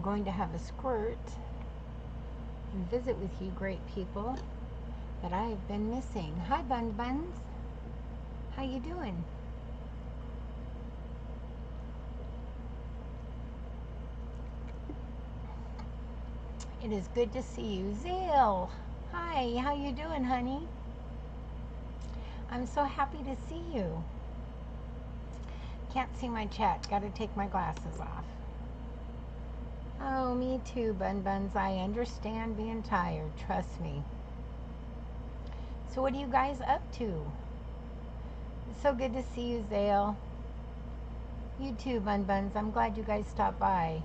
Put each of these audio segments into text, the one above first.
going to have a squirt and visit with you great people that I have been missing. Hi, Bun Buns. How you doing? It is good to see you. Zale. Hi, how you doing, honey? I'm so happy to see you. Can't see my chat. Got to take my glasses off. Oh, me too, Bun Buns. I understand being tired. Trust me. So what are you guys up to? It's so good to see you, Zale. You too, Bun Buns. I'm glad you guys stopped by.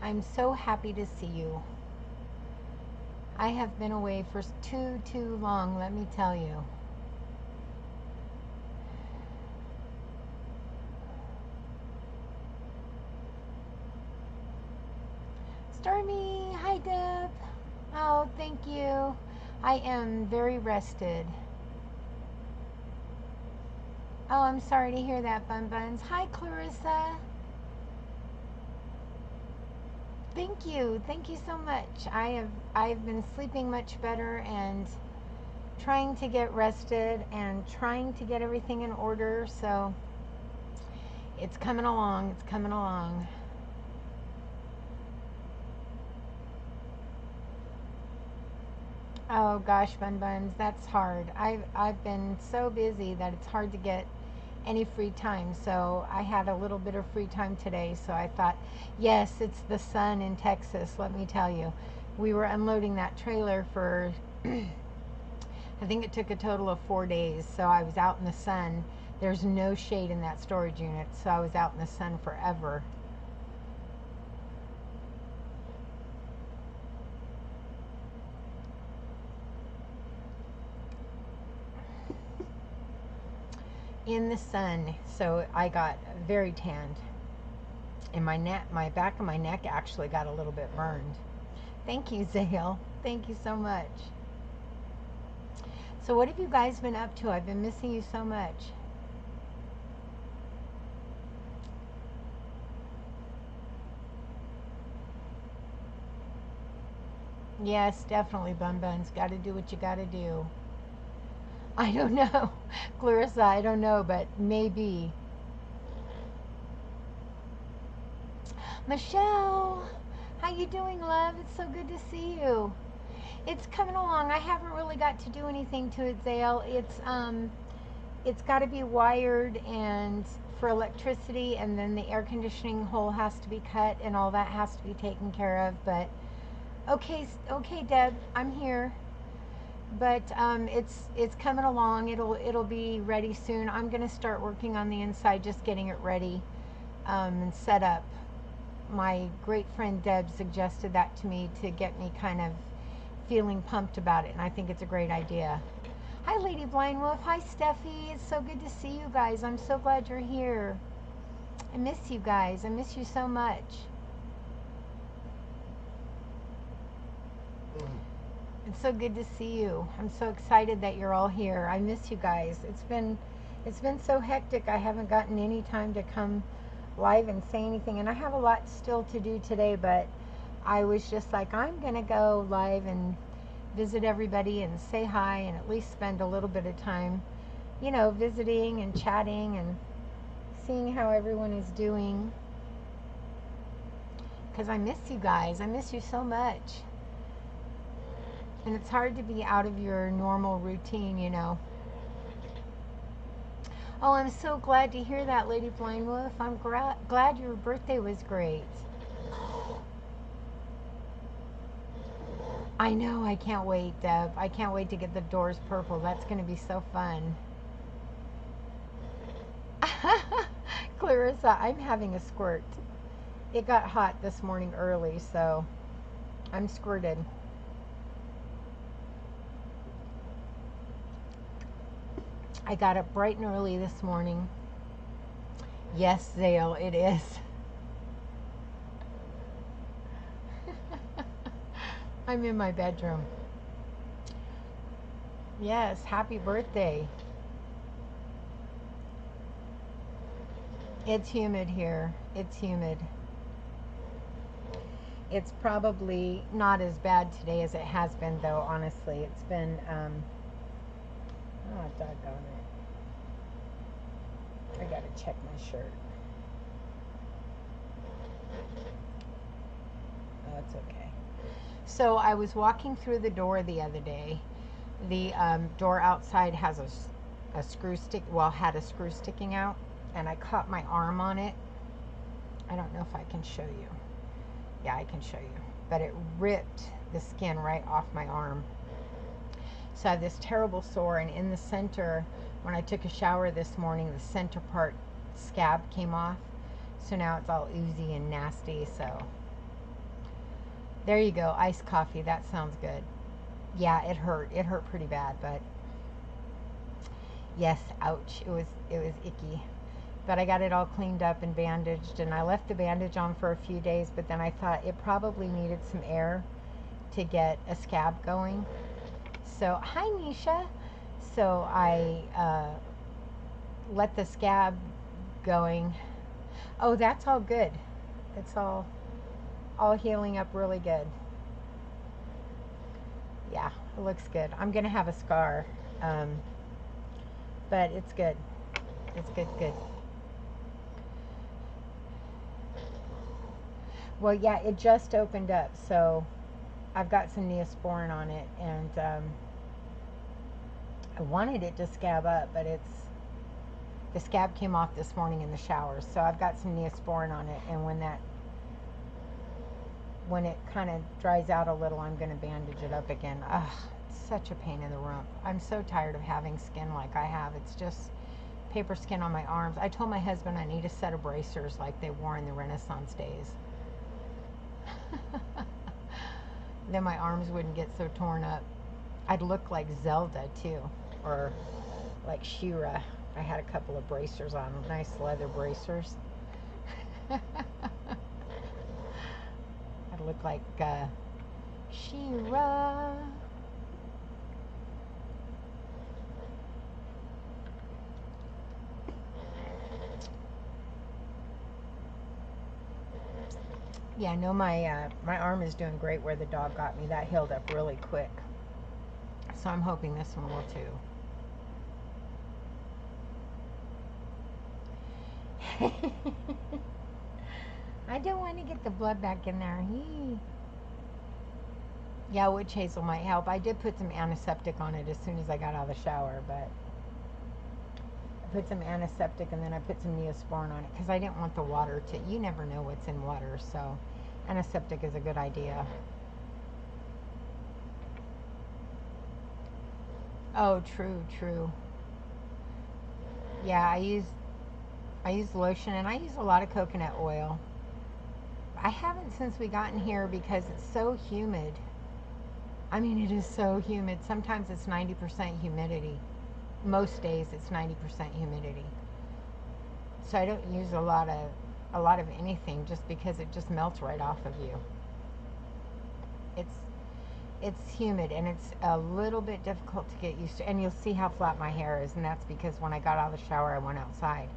I'm so happy to see you. I have been away for too long, let me tell you. Stormy, hi Deb. Oh, thank you. I am very rested. Oh, I'm sorry to hear that, Bun Buns. Hi, Clarissa. Thank you. Thank you so much. I've been sleeping much better and trying to get rested and trying to get everything in order, so it's coming along. It's coming along. Oh gosh, Bun Buns, that's hard. I've been so busy that it's hard to get any free time. So I had a little bit of free time today. So I thought, yes, it's the sun in Texas. Let me tell you, we were unloading that trailer for, I think it took a total of 4 days. So I was out in the sun. There's no shade in that storage unit. So I was out in the sun forever. In the sun, so I got very tanned, and my back of my neck actually got a little bit burned. Thank you, Zale. Thank you so much. So what have you guys been up to? I've been missing you so much. Yes, definitely, Bun Buns. Got to do what you got to do. I don't know, Clarissa. I don't know, but maybe. Michelle, how you doing, love? It's so good to see you. It's coming along. I haven't really got to do anything to it, Zale. It's got to be wired and for electricity, and then the air conditioning hole has to be cut, and all that has to be taken care of. But okay, Deb, I'm here. But it's coming along. It'll be ready soon. I'm gonna start working on the inside, just getting it ready and set up. My great friend Deb suggested that to me to get me kind of feeling pumped about it, and I think it's a great idea. Hi, Lady Blind Wolf. Hi, Steffi. It's so good to see you guys. I'm so glad you're here. I miss you guys. I miss you so much. It's so good to see you. I'm so excited that you're all here. I miss you guys. It's been so hectic. I haven't gotten any time to come live and say anything, and I have a lot still to do today, but I was just like, I'm gonna go live and visit everybody and say hi and at least spend a little bit of time, visiting and chatting and seeing how everyone is doing, because I miss you guys. I miss you so much. And it's hard to be out of your normal routine. Oh, I'm so glad to hear that, Lady Blind Wolf. I'm glad your birthday was great. I know, I can't wait, Deb. I can't wait to get the doors purple. That's going to be so fun. Clarissa, I'm having a squirt. It got hot this morning early, so I'm squirted. I got up bright and early this morning. Yes, Zale, it is. I'm in my bedroom. Yes, happy birthday. It's humid here. It's humid. It's probably not as bad today as it has been, though, honestly. It's been, oh, doggone it. I gotta check my shirt. Oh, it's okay. So I was walking through the door the other day. The door outside has a screw stick, well, had a screw sticking out, and I caught my arm on it. I don't know if I can show you. Yeah, I can show you. But it ripped the skin right off my arm. So I have this terrible sore, and in the center, when I took a shower this morning, the center part scab came off. So now it's all oozy and nasty. So there you go, iced coffee. That sounds good. Yeah, it hurt. It hurt pretty bad, but yes, ouch. It was icky. But I got it all cleaned up and bandaged, and I left the bandage on for a few days, but then I thought it probably needed some air to get a scab going. So, hi Nisha. So I let the scab going. Oh, that's all good. It's all healing up really good. Yeah, it looks good. I'm gonna have a scar, but it's good. It's good. Well, yeah, it just opened up, so I've got some Neosporin on it, and I wanted it to scab up, but the scab came off this morning in the shower, so I've got some Neosporin on it, and when it kind of dries out a little, I'm going to bandage it up again. Ugh, it's such a pain in the rump. I'm so tired of having skin like I have. It's just paper skin on my arms. I told my husband I need a set of bracers like they wore in the Renaissance days. Then my arms wouldn't get so torn up. I'd look like Zelda too, or like She-Ra. I had a couple of bracers on, nice leather bracers. I'd look like She-Ra. Yeah, no, my arm is doing great where the dog got me. That healed up really quick. So I'm hoping this one will too. I don't want to get the blood back in there. Yeah, witch hazel might help. I did put some antiseptic on it as soon as I got out of the shower, but I put some antiseptic and then I put some Neosporin on it because I didn't want the water to, you never know what's in water, so antiseptic is a good idea. Oh, true. Yeah, I use lotion, and I use a lot of coconut oil. I haven't since we got in here because it's so humid. I mean, it is so humid. Sometimes it's 90% humidity. Most days it's 90% humidity. So I don't use a lot of anything just because it just melts right off of you. It's humid, and it's a little bit difficult to get used to. And you'll see how flat my hair is, and that's because when I got out of the shower, I went outside.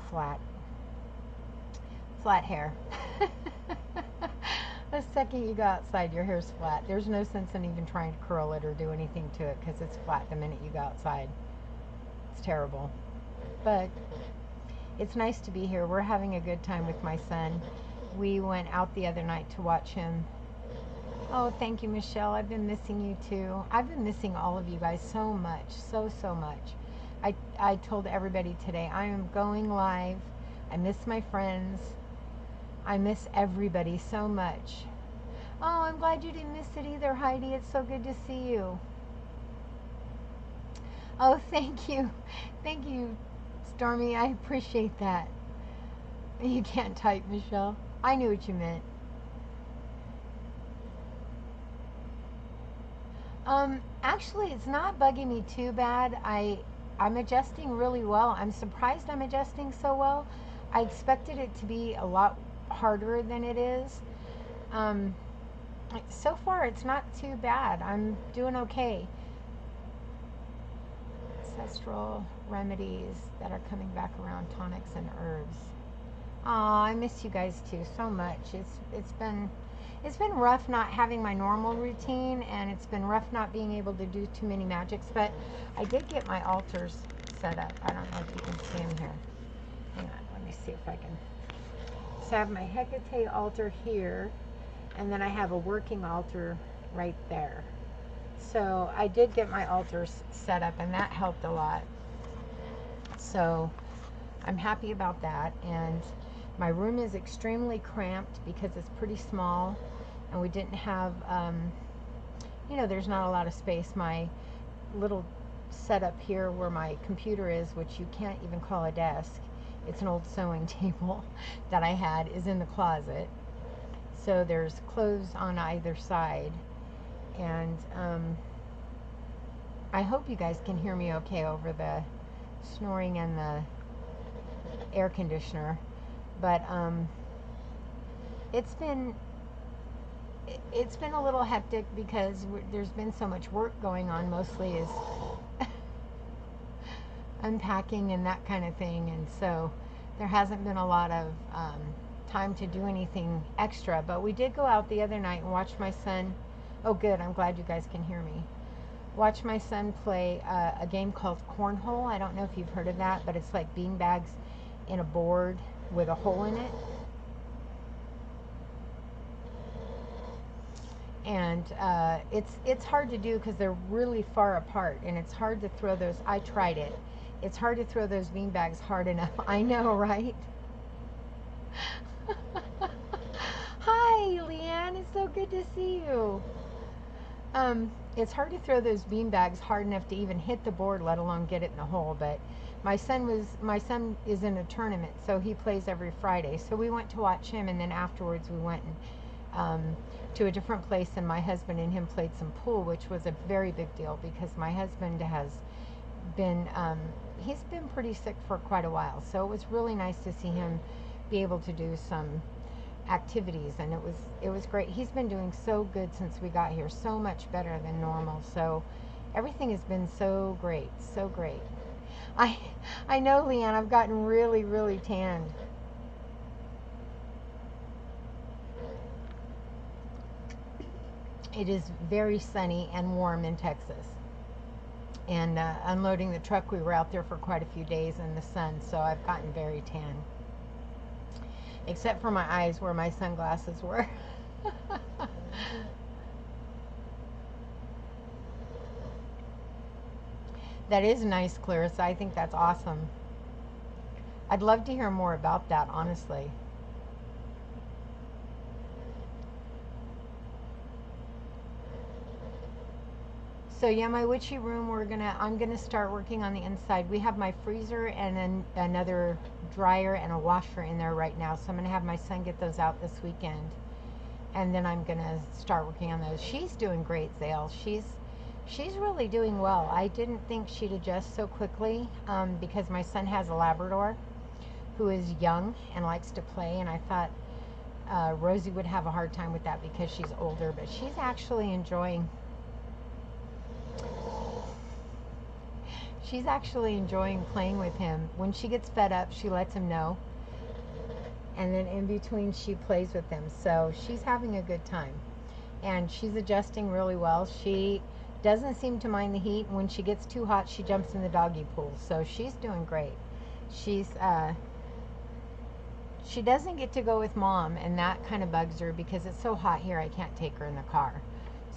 Flat hair. The second you go outside, your hair's flat. There's no sense in even trying to curl it or do anything to it because it's flat the minute you go outside. It's terrible. But it's nice to be here. We're having a good time with my son. We went out the other night to watch him. Oh, thank you, Michelle. I've been missing you too. I've been missing all of you guys so much. So much. I told everybody today I am going live. I miss my friends. I miss everybody so much. Oh, I'm glad you didn't miss it either, Heidi. It's so good to see you. Oh, thank you. Thank you, Stormy. I appreciate that. You can't type, Michelle. I knew what you meant. Actually, it's not bugging me too bad. I'm adjusting really well. I'm surprised I'm adjusting so well. I expected it to be a lot harder than it is. So far, it's not too bad. I'm doing okay. Ancestral remedies that are coming back around, tonics and herbs. Aw, I miss you guys too so much. It's been rough not having my normal routine, and it's been rough not being able to do too many magics, but I did get my altars set up. I don't know if you can see them here. Hang on, let me see if I can. So I have my Hecate altar here, and then I have a working altar right there. So I did get my altars set up, and that helped a lot. So I'm happy about that. And my room is extremely cramped because it's pretty small, and we didn't have, there's not a lot of space. My little setup here where my computer is, which you can't even call a desk, it's an old sewing table that I had, is in the closet. So there's clothes on either side. And I hope you guys can hear me okay over the snoring and the air conditioner. But it's been a little hectic because there's been so much work going on. Mostly is unpacking and that kind of thing, and so there hasn't been a lot of time to do anything extra. But we did go out the other night and watch my son. Oh, good. I'm glad you guys can hear me. Watch my son play a game called Cornhole. I don't know if you've heard of that, but it's like bean bags in a board with a hole in it. And it's hard to do because they're really far apart, and it's hard to throw those. I tried it. It's hard to throw those bean bags hard enough. I know, right? Hi, Leanne. It's so good to see you. It's hard to throw those bean bags hard enough to even hit the board, let alone get it in the hole. But my son is in a tournament, so he plays every Friday. So we went to watch him, and then afterwards we went to a different place, and my husband and him played some pool, which was a very big deal because my husband has been he's been pretty sick for quite a while. So it was really nice to see him be able to do some activities, and it was great. He's been doing so good since we got here, so much better than normal. So everything has been so great, so great. I know, Leanne, I've gotten really, really tanned. It is very sunny and warm in Texas. And unloading the truck, we were out there for quite a few days in the sun, so I've gotten very tan. Except for my eyes where my sunglasses were. That is nice, Clarissa. I think that's awesome. I'd love to hear more about that, honestly. So yeah, my witchy room, I'm gonna start working on the inside. We have my freezer and then another dryer and a washer in there right now. So I'm gonna have my son get those out this weekend, and then I'm gonna start working on those. She's doing great, Zale. She's really doing well. I didn't think she'd adjust so quickly because my son has a Labrador who is young and likes to play, and I thought Rosie would have a hard time with that because she's older, but she's actually enjoying. She's actually enjoying playing with him. When she gets fed up, she lets him know. And then in between, she plays with him. So she's having a good time. And she's adjusting really well. She doesn't seem to mind the heat. When she gets too hot, she jumps in the doggy pool. So she's doing great. She doesn't get to go with Mom, and that kind of bugs her because it's so hot here, I can't take her in the car.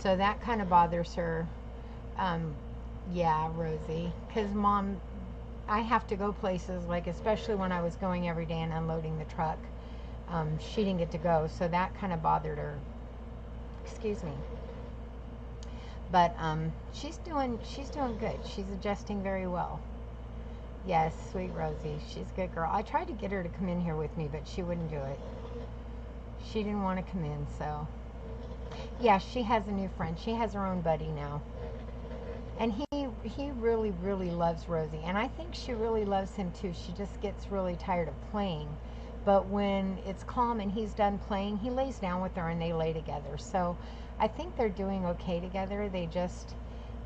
So that kind of bothers her. Yeah, Rosie, because Mom, I have to go places, like especially when I was going every day and unloading the truck. She didn't get to go, so that kind of bothered her. Excuse me. But she's doing good. She's adjusting very well. Yes, sweet Rosie, she's a good girl. I tried to get her to come in here with me, but she wouldn't do it. She didn't want to come in, so yeah, she has a new friend. She has her own buddy now. And he really, really loves Rosie. And I think she really loves him too. She just gets really tired of playing. But when it's calm and he's done playing, he lays down with her and they lay together. So I think they're doing okay together.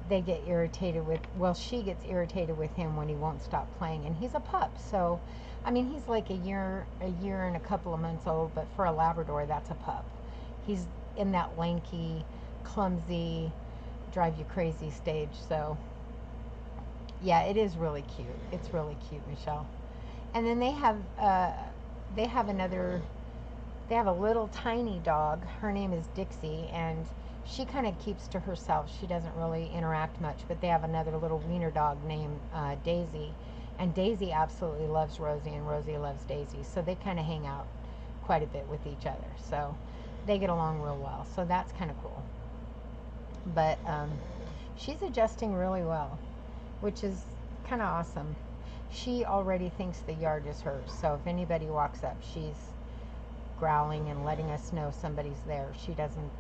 they get irritated with, well, she gets irritated with him when he won't stop playing, and he's a pup. So I mean, he's like a year and a couple of months old, but for a Labrador, that's a pup. He's in that lanky, clumsy, drive you crazy stage. So yeah, it is really cute. It's really cute, Michelle. And then they have another they have a little tiny dog. Her name is Dixie, and she kind of keeps to herself. She doesn't really interact much, but they have another little wiener dog named Daisy. And Daisy absolutely loves Rosie, and Rosie loves Daisy. So they kind of hang out quite a bit with each other. So they get along real well. So that's kind of cool. But she's adjusting really well, which is kind of awesome. She already thinks the yard is hers. So if anybody walks up, she's growling and letting us know somebody's there. She doesn't.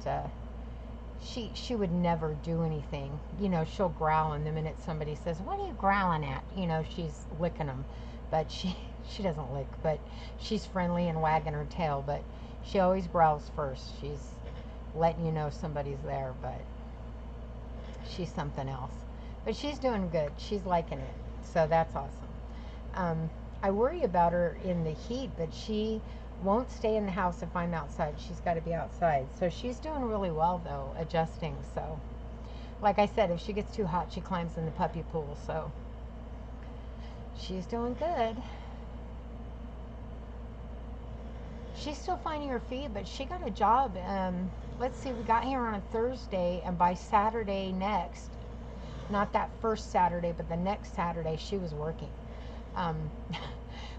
She would never do anything. You know, she'll growl, and the minute somebody says, "What are you growling at?" You know, she's licking them, but she doesn't lick. But she's friendly and wagging her tail. But she always growls first. She's letting you know somebody's there. But she's something else. But she's doing good. She's liking it. So that's awesome. I worry about her in the heat, but she won't stay in the house if I'm outside. She's got to be outside. So she's doing really well, though, adjusting. So, like I said, if she gets too hot, she climbs in the puppy pool. So she's doing good. She's still finding her feet, but she got a job. Let's see, we got here on a Thursday, and by Saturday next, not that first Saturday, but the next Saturday, she was working. Um,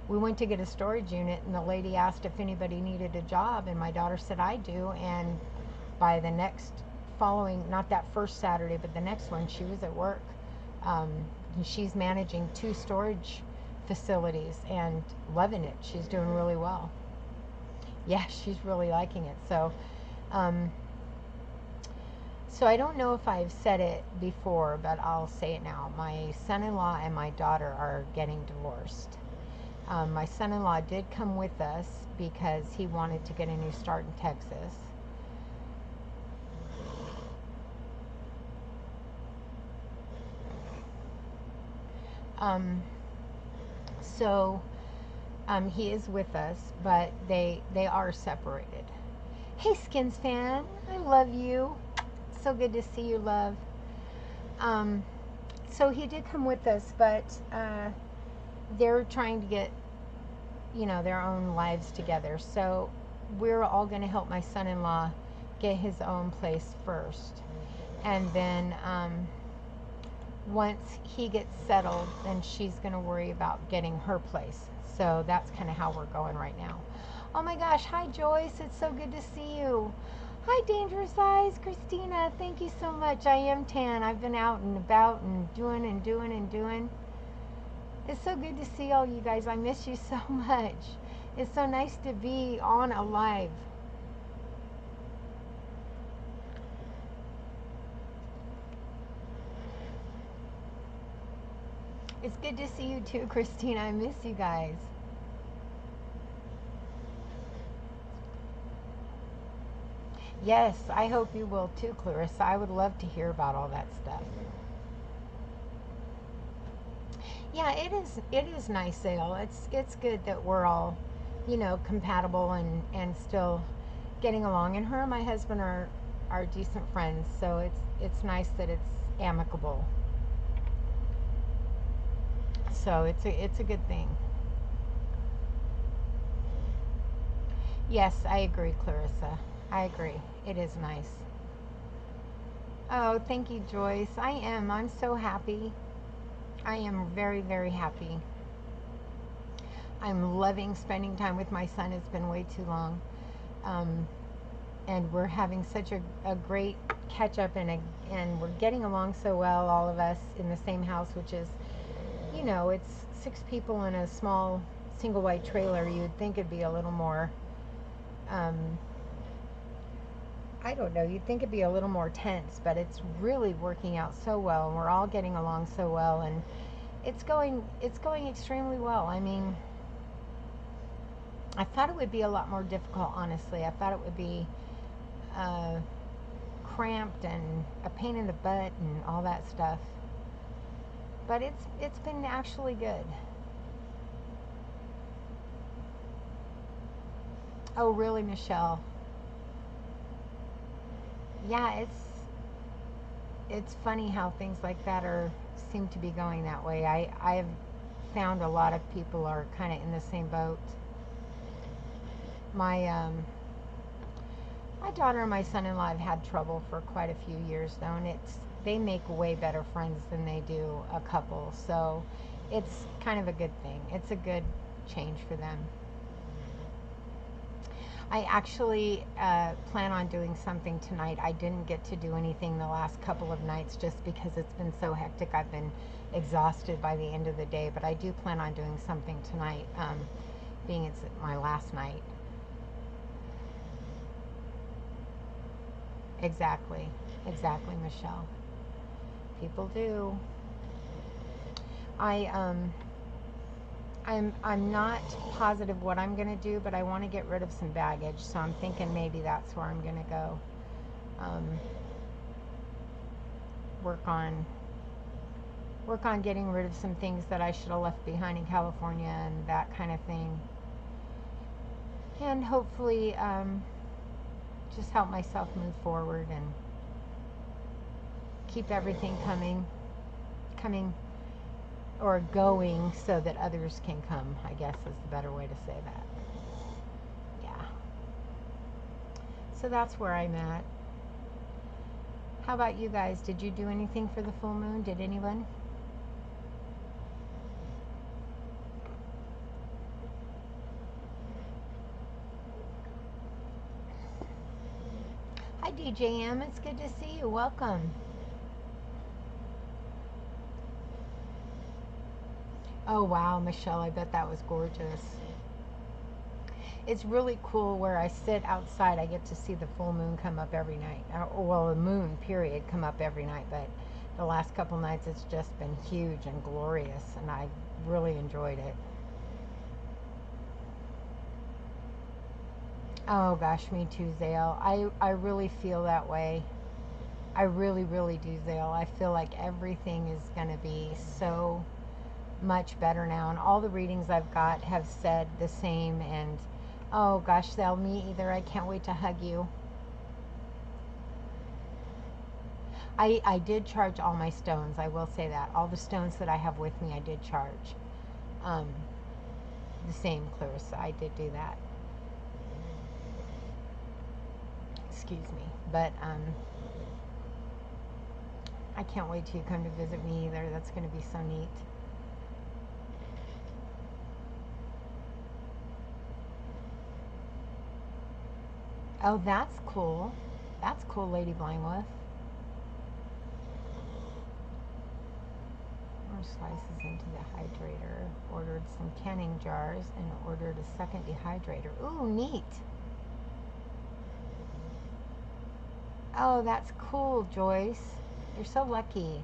we went to get a storage unit, and the lady asked if anybody needed a job, and my daughter said, I do. And by the next following, not that first Saturday, but the next one, she was at work. And she's managing 2 storage facilities and loving it. She's doing really well. Yeah, she's really liking it. Um, so I don't know if I've said it before, but I'll say it now. My son-in-law and my daughter are getting divorced. My son-in-law did come with us because he wanted to get a new start in Texas. Um, so he is with us, but they are separated. Hey, Skins fan, I love you. So good to see you, love. Um, so he did come with us, but they're trying to get, their own lives together. So we're all going to help my son-in-law get his own place first. And then once he gets settled, then she's going to worry about getting her place. So that's kind of how we're going right now. Oh my gosh, hi Joyce, it's so good to see you. Hi Dangerous Eyes, Christina, thank you so much. I am tan. I've been out and about and doing and doing and doing. It's so good to see all you guys. I miss you so much. It's so nice to be on alive. It's good to see you too, Christina. I miss you guys. Yes, I hope you will too, Clarissa. I would love to hear about all that stuff. Yeah, it is nice, Ale. It's good that we're all, compatible and still getting along. And her and my husband are decent friends, so it's nice that it's amicable. So it's a good thing. Yes, I agree, Clarissa. I agree. It is nice. Oh, thank you, Joyce. I am. I'm so happy. I am very, very happy. I'm loving spending time with my son. It's been way too long. Um, and we're having such a great catch up, and we're getting along so well, all of us in the same house, which is, it's 6 people in a small single white trailer. You'd think it'd be a little more, um, I don't know, you'd think it'd be a little more tense, but it's really working out so well, and we're all getting along so well, and it's going extremely well. I mean, I thought it would be a lot more difficult, honestly. I thought it would be uh, cramped and a pain in the butt and all that stuff. But it's been actually good. Oh, really, Michelle? Yeah, it's funny how things like that are seem to be going that way. I've found a lot of people are kind of in the same boat. My daughter and my son-in-law have had trouble for quite a few years though, and they make way better friends than they do a couple. So it's kind of a good thing. It's a good change for them. I actually plan on doing something tonight. I didn't get to do anything the last couple of nights just because it's been so hectic. I've been exhausted by the end of the day, but I do plan on doing something tonight, being it's my last night. Exactly, exactly, Michelle. People do. I I'm not positive what I'm gonna do, but I want to get rid of some baggage, so I'm thinking maybe that's where I'm gonna go. Um, work on getting rid of some things that I should have left behind in California and that kind of thing, and hopefully just help myself move forward and keep everything coming or going so that others can come, I guess is the better way to say that. Yeah. So that's where I'm at. How about you guys? Did you do anything for the full moon? Did anyone? Hi DJM, it's good to see you. Welcome. Oh wow, Michelle, I bet that was gorgeous. It's really cool where I sit outside. I get to see the full moon come up every night. Well, the moon, period, come up every night. But the last couple nights, it's just been huge and glorious, and I really enjoyed it. Oh gosh, me too, Zale. I really feel that way. I really, really do, Zale. I feel like everything is going to be so much better now, and all the readings I've got have said the same. And oh gosh, Zale, me either. I can't wait to hug you. I did charge all my stones. I will say that all the stones that I have with me, I did charge. Um, the same, Clarissa. I did do that. Excuse me, but I can't wait till you come to visit me either. That's going to be so neat. Oh, that's cool. That's cool, Lady Blindwolf. More slices into the hydrator. Ordered some canning jars and ordered a second dehydrator. Ooh, neat. Oh, that's cool, Joyce. You're so lucky.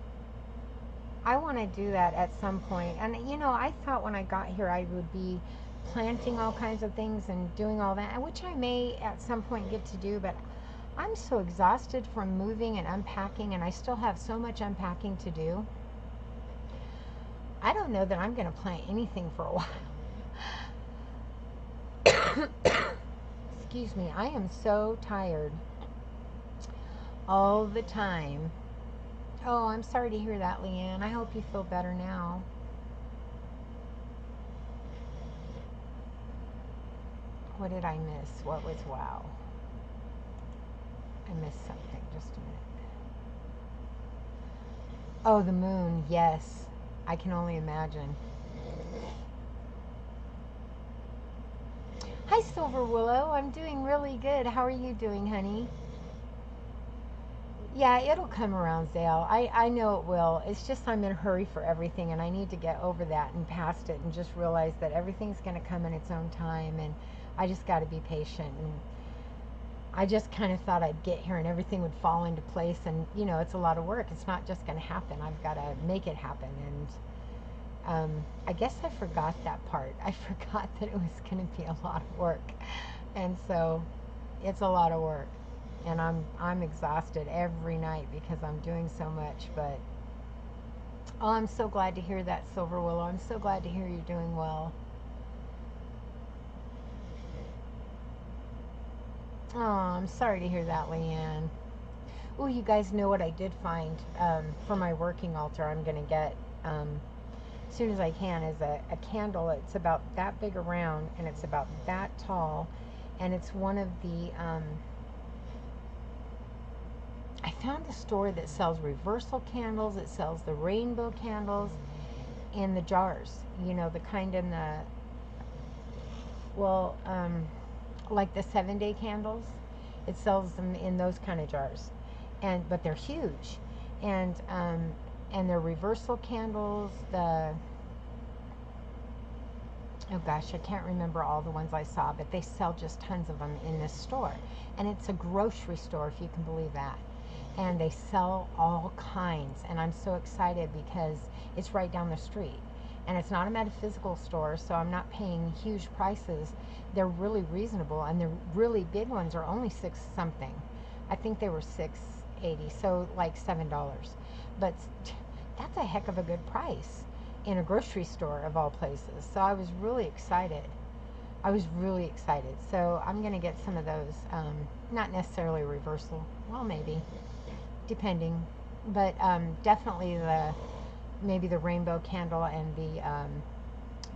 I want to do that at some point. And you know, I thought when I got here I would be planting all kinds of things and doing all that, which I may at some point get to do, but I'm so exhausted from moving and unpacking, and I still have so much unpacking to do. I don't know that I'm going to plant anything for a while. Excuse me, I am so tired all the time. Oh, I'm sorry to hear that, Leanne. I hope you feel better now. What did I miss? What was wow? I missed something. Just a minute. Oh, the moon. Yes. I can only imagine. Hi, Silver Willow. I'm doing really good. How are you doing, honey? Yeah, it'll come around, Zale. I know it will. It's just I'm in a hurry for everything, and I need to get over that and past it and just realize that everything's going to come in its own time, and I just got to be patient. And I just kind of thought I'd get here and everything would fall into place, and you know, it's a lot of work. It's not just going to happen. I've got to make it happen, and I guess I forgot that part. I forgot that it was going to be a lot of work, and so it's a lot of work. and I'm exhausted every night because I'm doing so much. But oh, I'm so glad to hear that, Silver Willow. I'm so glad to hear you're doing well. Oh, I'm sorry to hear that, Leanne. Oh, you guys know what I did find for my working altar. I'm gonna get as soon as I can is a candle. It's about that big around and it's about that tall, and it's one of the I found a store that sells reversal candles. It sells the rainbow candles in the jars. You know, the kind in the, well, like the 7-day candles. It sells them in those kind of jars, but they're huge, and they're reversal candles. Oh gosh, I can't remember all the ones I saw, but they sell just tons of them in this store, and it's a grocery store, if you can believe that. And they sell all kinds, and I'm so excited because it's right down the street, and it's not a metaphysical store, so I'm not paying huge prices. They're really reasonable, and the really big ones are only six something. I think they were $6.80, so like $7. But that's a heck of a good price in a grocery store of all places. So I was really excited. So I'm going to get some of those. Not necessarily reversal. Well, maybe, depending. But definitely maybe the rainbow candle and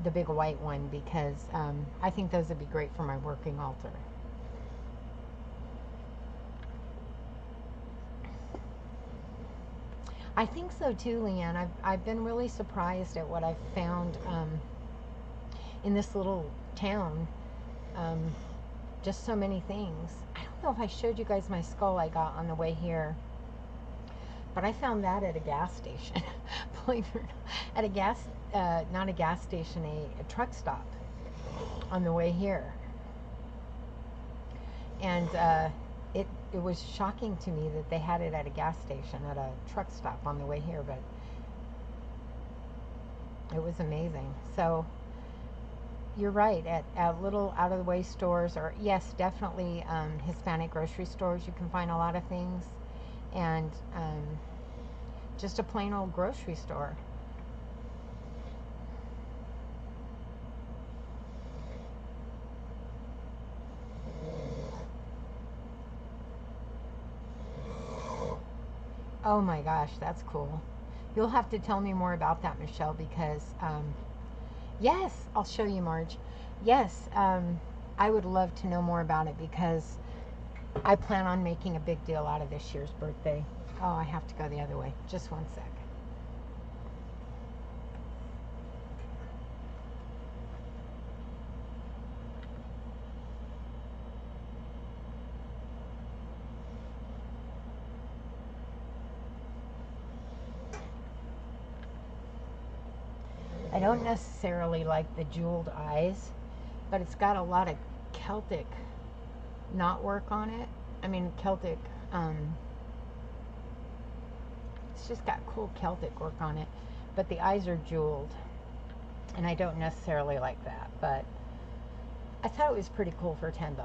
the big white one, because I think those would be great for my working altar. I think so too, Leanne. I've been really surprised at what I've found in this little town. Um, just so many things. I don't know if I showed you guys my skull I got on the way here, but I found that at a gas station. Believe it or not, at a not a gas station, a truck stop on the way here. And it was shocking to me that they had it at a gas station, at a truck stop on the way here, but it was amazing. So you're right, at little out of the way stores, or yes, definitely Hispanic grocery stores, you can find a lot of things, and just a plain old grocery store. Oh my gosh, that's cool. You'll have to tell me more about that, Michelle, because yes, I'll show you, Marge. Yes, I would love to know more about it, because I plan on making a big deal out of this year's birthday. Oh, I have to go the other way. Just one sec. I don't necessarily like the jeweled eyes, but it's got a lot of Celtic knotwork on it. I mean, Celtic, it's just got cool Celtic work on it, but the eyes are jeweled, and I don't necessarily like that, but I thought it was pretty cool for $10.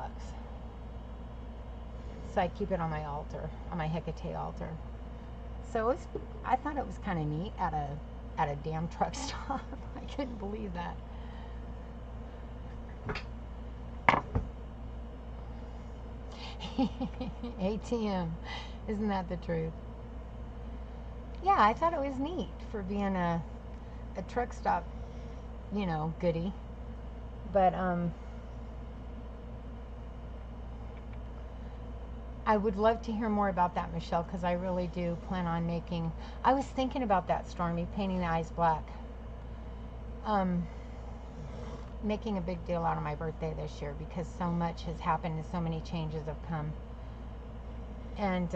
So I keep it on my altar, on my Hecate altar. So I thought it was kind of neat at a damn truck stop. I couldn't believe that. ATM, isn't that the truth? Yeah, I thought it was neat for being a truck stop, goodie. But I would love to hear more about that, Michelle, because I really do plan on making. I was thinking about that, Stormy, painting the eyes black. Making a big deal out of my birthday this year, because so much has happened and so many changes have come. And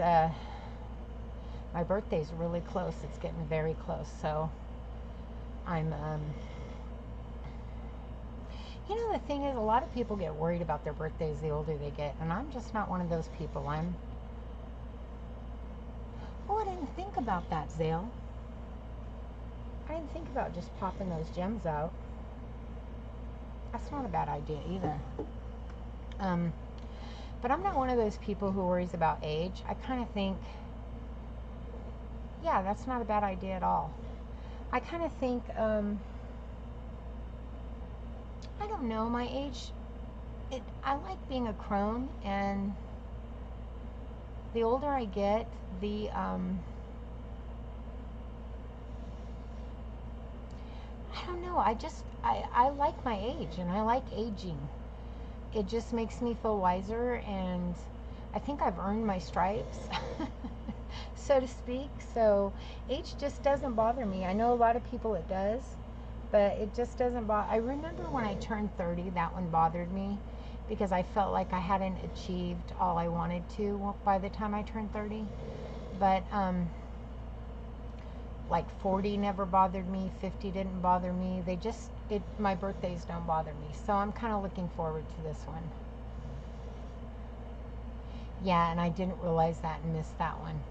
my birthday's really close. It's getting very close. So I'm, the thing is, a lot of people get worried about their birthdays the older they get, and I'm just not one of those people. Oh, I didn't think about that, Zale. I didn't think about just popping those gems out. That's not a bad idea either. But I'm not one of those people who worries about age. I kind of think, yeah, that's not a bad idea at all. I kind of think, I don't know, my age, I like being a crone, and the older I get, I don't know, I like my age, and I like aging. It just makes me feel wiser, and I think I've earned my stripes, so to speak. So age just doesn't bother me. I know a lot of people it does, but it just doesn't bother. I remember when I turned 30, that one bothered me because I felt like I hadn't achieved all I wanted to by the time I turned 30. But like 40 never bothered me, 50 didn't bother me. My birthdays don't bother me. So I'm kind of looking forward to this one. Yeah, and I didn't realize that and missed that one.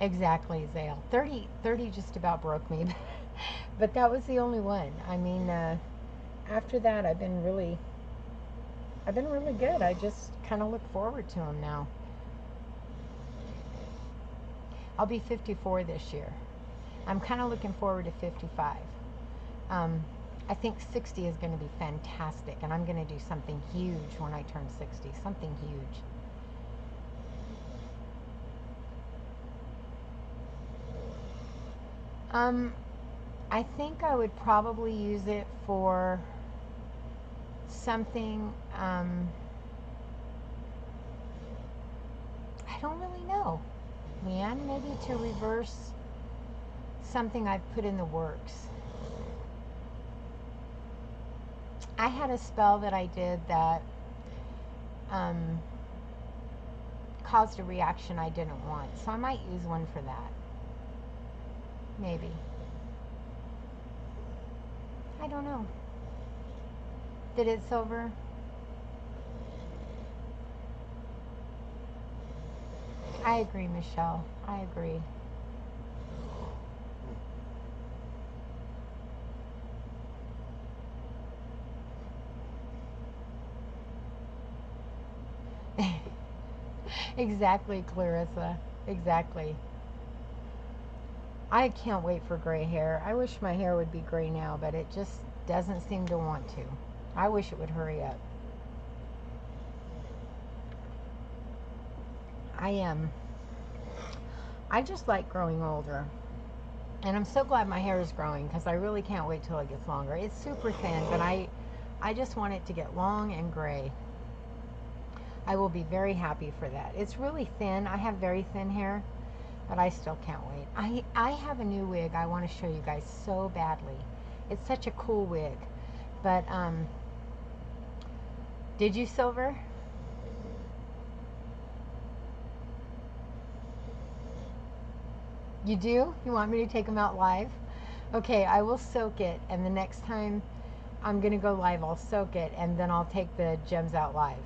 Exactly, Zale. 30 just about broke me. But that was the only one. I mean, after that, I've been really good. I just kind of look forward to them now. I'll be 54 this year. I'm kind of looking forward to 55. Um, I think 60 is going to be fantastic, and I'm going to do something huge when I turn 60. Something huge. Um, I think I would probably use it for something. I don't really know, Leanne. Maybe to reverse something I've put in the works. I had a spell that I did that um, caused a reaction I didn't want, so I might use one for that. Maybe. I don't know. Did it, Silver? I agree, Michelle. I agree. Exactly, Clarissa. Exactly. I can't wait for gray hair. I wish my hair would be gray now, but it just doesn't seem to want to. I wish it would hurry up. I am. I just like growing older. And I'm so glad my hair is growing because I really can't wait till it gets longer. It's super thin, but I just want it to get long and gray. I will be very happy for that. It's really thin. I have very thin hair, but I still can't wait. I have a new wig I want to show you guys so badly. It's such a cool wig. But did you, Silver? You do? You want me to take them out live? Okay, I will soak it, and the next time I'm gonna go live, I'll soak it, and then I'll take the gems out live.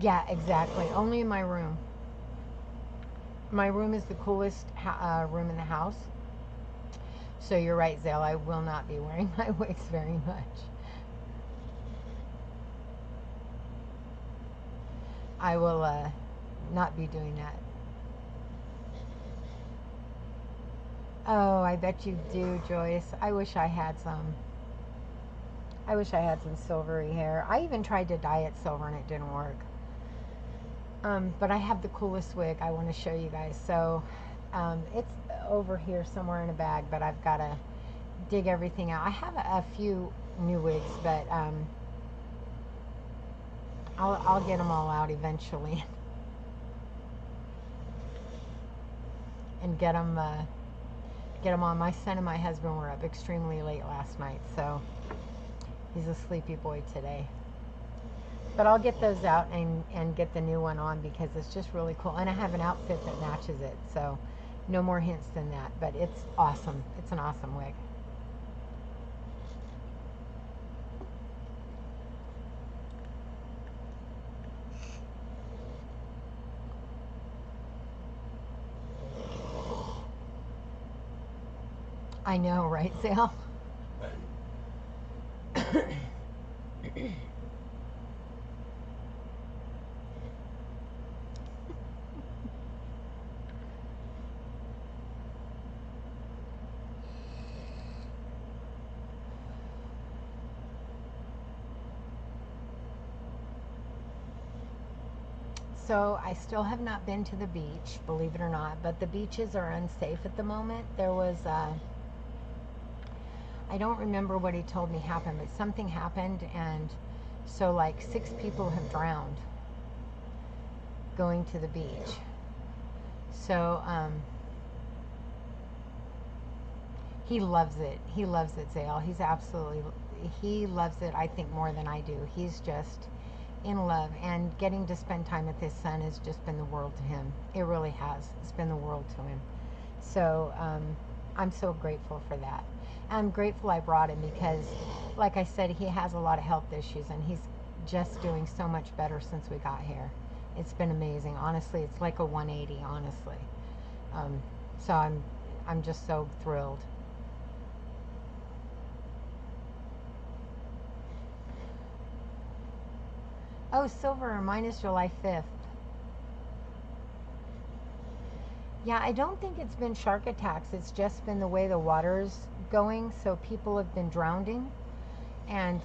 Yeah, exactly. Only in my room. My room is the coolest room in the house. So you're right, Zale. I will not be wearing my wigs very much. I will not be doing that. Oh, I bet you do, Joyce. I wish I had some. I wish I had some silvery hair. I even tried to dye it silver and it didn't work. But I have the coolest wig I want to show you guys. So it's over here somewhere in a bag, but I've got to dig everything out. I have a few new wigs, but I'll get them all out eventually and get them on. My son and my husband were up extremely late last night, so he's a sleepy boy today. But I'll get those out and get the new one on because it's just really cool. And I have an outfit that matches it, so no more hints than that. But it's awesome. It's an awesome wig. I know, right, Zale? So I still have not been to the beach, believe it or not, but the beaches are unsafe at the moment. There was, I don't remember what he told me happened, but something happened, and so like 6 people have drowned going to the beach. So he loves it. He loves it, Zale. He loves it, I think, more than I do. He's just in love, and getting to spend time with his son has just been the world to him. It really has. It's been the world to him. So I'm so grateful for that. I'm grateful I brought him because, like I said, he has a lot of health issues, and he's just doing so much better since we got here. It's been amazing. Honestly, it's like a 180, honestly. So I'm just so thrilled. Oh, Silver, mine is July 5th. Yeah, I don't think it's been shark attacks. It's just been the way the water's going. So people have been drowning. And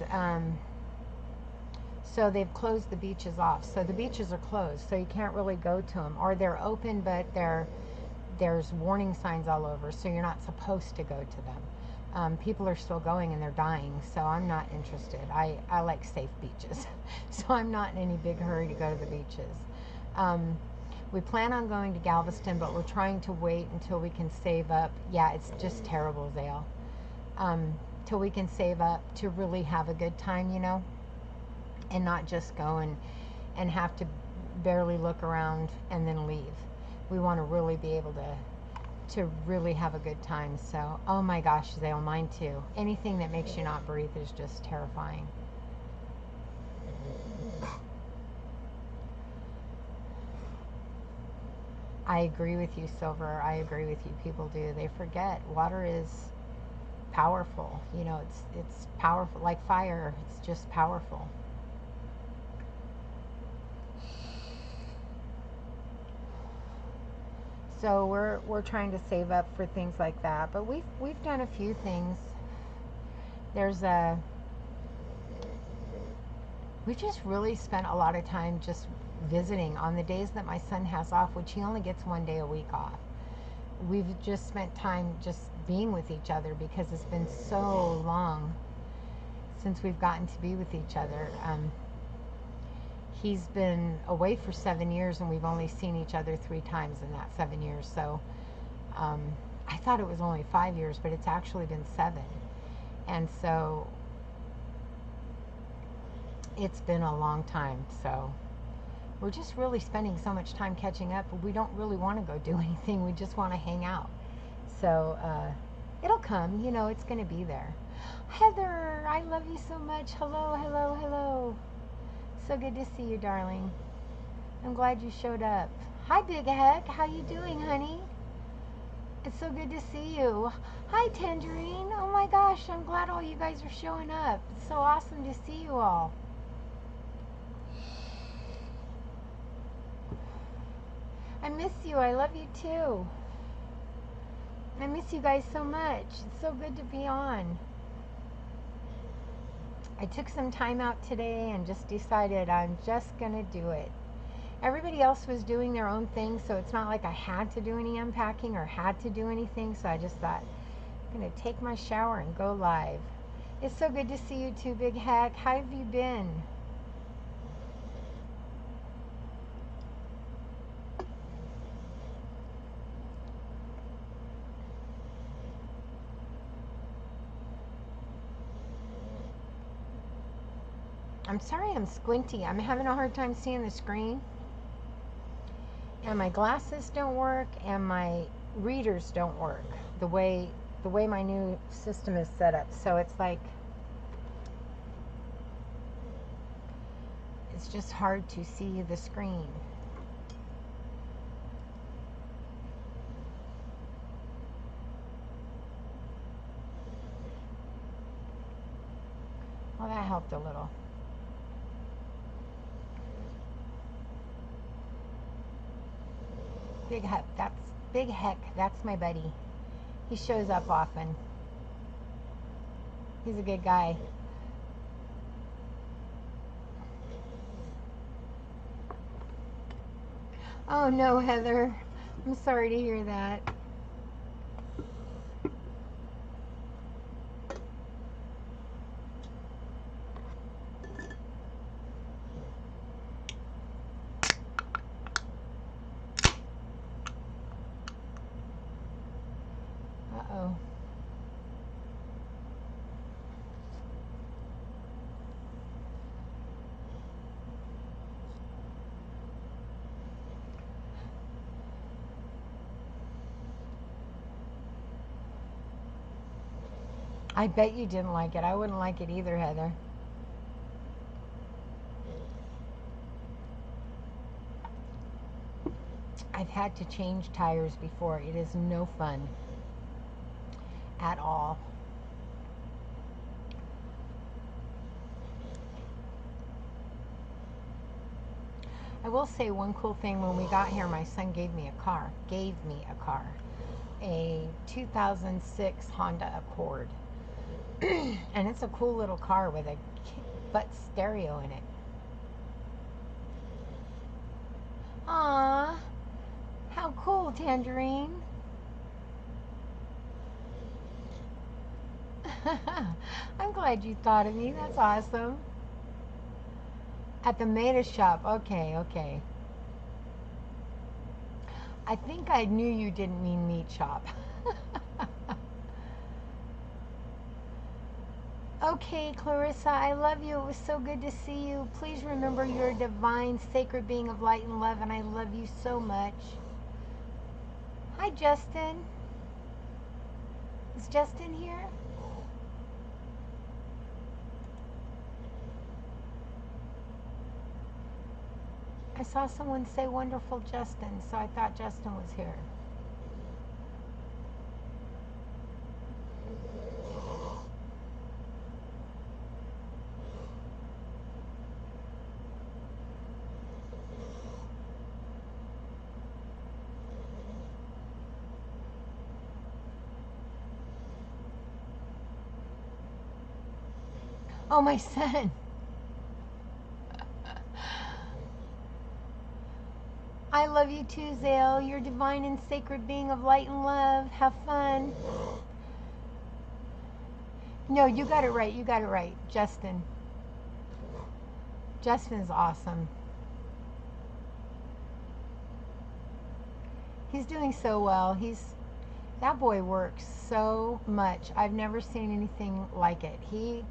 so they've closed the beaches off. So the beaches are closed. So you can't really go to them. Or they're open, but there's warning signs all over. So you're not supposed to go to them. People are still going and they're dying. So I'm not interested. I like safe beaches. So I'm not in any big hurry to go to the beaches. We plan on going to Galveston, but we're trying to wait until we can save up. Yeah, it's just terrible, Zale. Till we can save up to really have a good time, and not just go and have to barely look around and then leave. We want to really be able to really have a good time. So, oh my gosh, Zale, mine too. Anything that makes you not breathe is just terrifying. I agree with you, Silver. I agree with you. People do. They forget water is powerful. It's powerful like fire. It's just powerful. So we're trying to save up for things like that. But we've done a few things. We just really spent a lot of time just visiting on the days that my son has off, which he only gets 1 day a week off. We've just spent time just being with each other because it's been so long since we've gotten to be with each other. He's been away for 7 years, and we've only seen each other 3 times in that 7 years. So I thought it was only 5 years, but it's actually been 7. And so it's been a long time. So we're just really spending so much time catching up, but we don't really want to go do anything. We just want to hang out. So it'll come. It's going to be there. Heather, I love you so much. Hello, hello, hello. So good to see you, darling. I'm glad you showed up. Hi, Big Heck. How you doing, honey? It's so good to see you. Hi, Tangerine. Oh my gosh, I'm glad all you guys are showing up. It's so awesome to see you all. I miss you. I love you too. I miss you guys so much. It's so good to be on. I took some time out today and just decided I'm just going to do it. Everybody else was doing their own thing, so it's not like I had to do any unpacking or had to do anything, so I just thought, I'm going to take my shower and go live. It's so good to see you too, Big Heck. How have you been? I'm sorry I'm squinty. I'm having a hard time seeing the screen. And my glasses don't work and my readers don't work the way my new system is set up. So it's like it's just hard to see the screen. Well, that helped a little. Big Heck. That's my buddy. He shows up often. He's a good guy. Oh no, Heather. I'm sorry to hear that. Uh-oh. I bet you didn't like it. I wouldn't like it either, Heather. I've had to change tires before. It is no fun at all. I will say one cool thing. When we got here, my son gave me a car. A 2006 Honda Accord. And it's a cool little car with a butt stereo in it. Aww. How cool, Tangerine. I'm glad you thought of me. That's awesome. At the Maida shop. Okay. I think I knew you didn't mean meat shop. Okay, Clarissa, I love you. It was so good to see you. Please remember you're a divine, sacred being of light and love, and I love you so much. Hi, Justin. Is Justin here? I saw someone say wonderful Justin, so I thought Justin was here. Oh, my son. I love you too, Zale. You're a divine and sacred being of light and love. Have fun. No, you got it right. Justin. Justin's awesome. He's doing so well. That boy works so much. I've never seen anything like it. He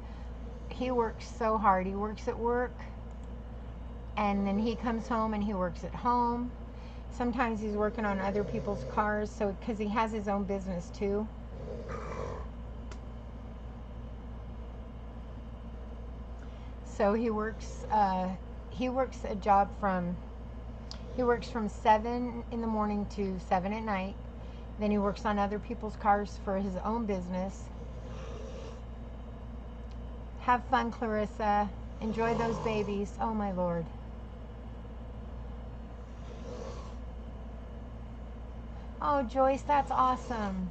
works so hard. He works at work, and then he comes home and he works at home. Sometimes he's working on other people's cars, so because he has his own business too. So he works a job he works from 7 in the morning to 7 at night. Then he works on other people's cars for his own business. Have fun, Clarissa. Enjoy those babies. Oh, my Lord. Oh, Joyce, that's awesome.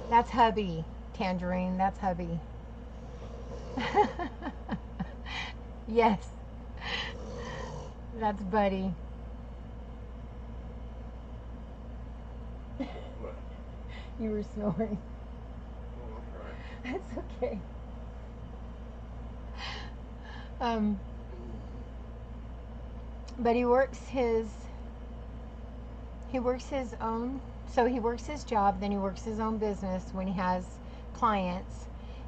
That's hubby, Tangerine. That's hubby. Yes. That's Buddy. What? You were snoring. Oh, okay. That's okay. But he works his own, so he works his job, then he works his own business when he has clients,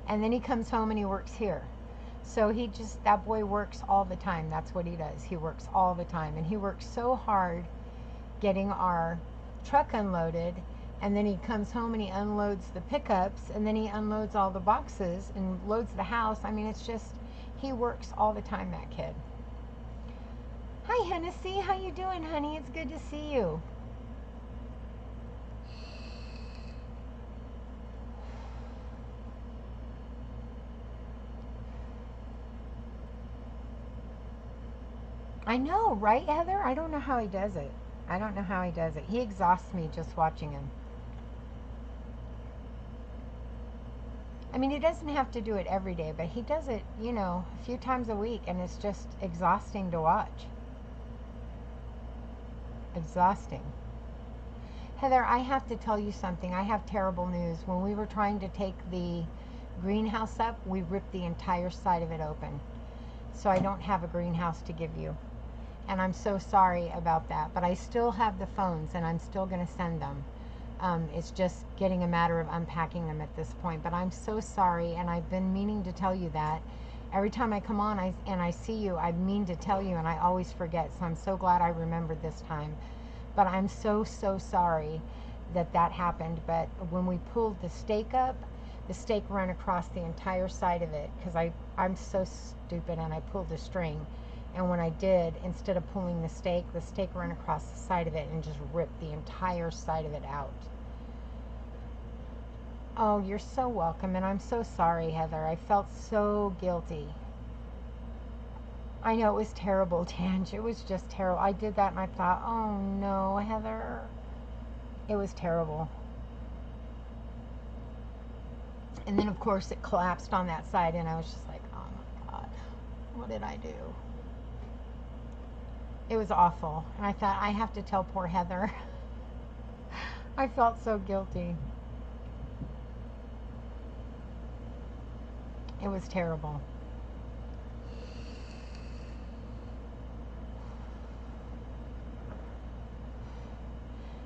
and then he comes home and he works here. So that boy works all the time. That's what he does. He works all the time, and he works so hard getting our truck unloaded, and then he comes home and he unloads the pickups, and then he unloads all the boxes and loads the house. I mean, it's just, he works all the time, that kid. Hi, Hennessy. How you doing, honey? It's good to see you. I know, right, Heather? I don't know how he does it. I don't know how he does it. He exhausts me just watching him. I mean, he doesn't have to do it every day, but he does it, a few times a week, and it's just exhausting to watch. Exhausting. Heather, I have to tell you something. I have terrible news. When we were trying to take the greenhouse up, we ripped the entire side of it open. So I don't have a greenhouse to give you. And I'm so sorry about that. But I still have the phones, and I'm still going to send them. It's just getting a matter of unpacking them at this point. But I'm so sorry, and I've been meaning to tell you that. Every time I come on and I see you, I mean to tell you, and I always forget. So I'm so glad I remembered this time. But I'm so, so sorry that happened. But when we pulled the stake up, the stake ran across the entire side of it because I'm so stupid and I pulled the string. And when I did, instead of pulling the stake ran across the side of it and just ripped the entire side of it out. Oh, you're so welcome, and I'm so sorry, Heather. I felt so guilty. I know it was terrible, Tange. It was just terrible. I did that and I thought, oh no, Heather. It was terrible. And then, of course, it collapsed on that side, and I was just like, oh my God, what did I do? It was awful. And I thought, I have to tell poor Heather. I felt so guilty. It was terrible.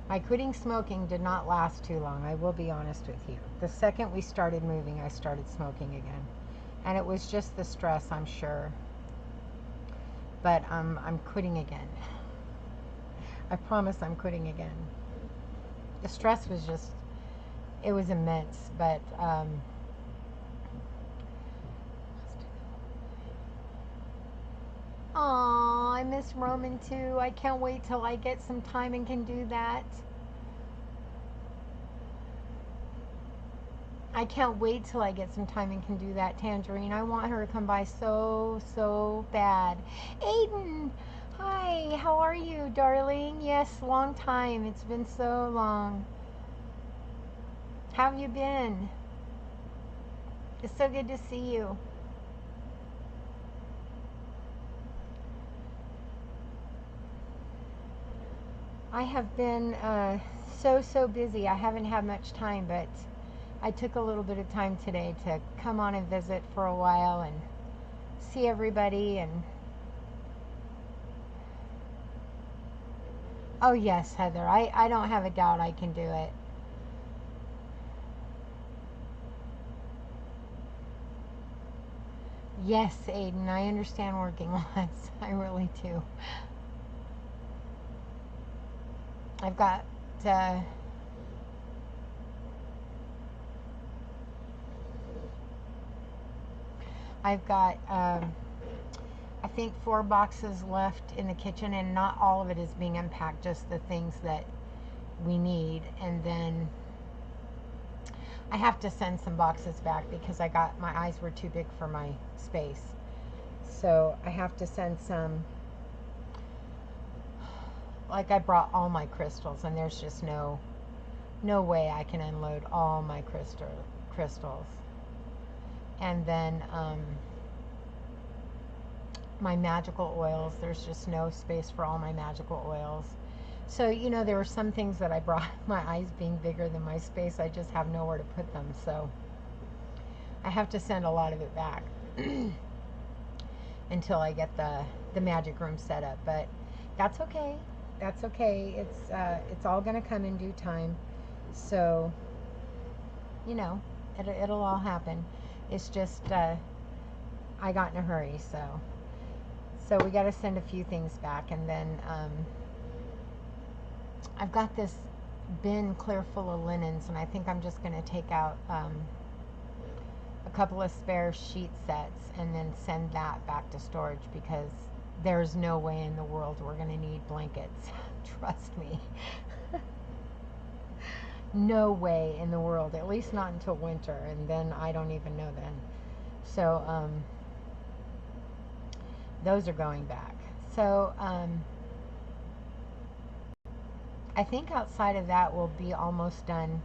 My quitting smoking did not last too long, I will be honest with you. The second we started moving, I started smoking again. And it was just the stress, I'm sure. But I'm quitting again. I promise I'm quitting again. The stress was just, it was immense, but aw, I miss Roman too. I can't wait till I get some time and can do that. I can't wait till I get some time and can do that, Tangerine. I want her to come by so, so bad. Aiden! Hi, how are you, darling? Yes, long time. It's been so long. How have you been? It's so good to see you. I have been so busy. I haven't had much time, but I took a little bit of time today to come on and visit for a while and see everybody. And oh yes, Heather, I don't have a doubt I can do it. Yes, Aiden, I understand working lots. I really do. I've got uh, I've got I think 4 boxes left in the kitchen, and not all of it is being unpacked, just the things that we need. And then I have to send some boxes back because my eyes were too big for my space. So I have to send some. Like, I brought all my crystals, and there's just no way I can unload all my crystals. And then my magical oils, there's just no space for all my magical oils. So, there were some things that I brought, my eyes being bigger than my space, I just have nowhere to put them. So I have to send a lot of it back until I get the magic room set up. But that's okay. That's okay. It's all going to come in due time. So, it'll all happen. It's just I got in a hurry, so we got to send a few things back, and then I've got this bin clear full of linens, and I think I'm just going to take out a couple of spare sheet sets and then send that back to storage, because there's no way in the world we're going to need blankets. Trust me. No way in the world, at least not until winter, and then I don't even know then. So those are going back. So I think outside of that, we'll be almost done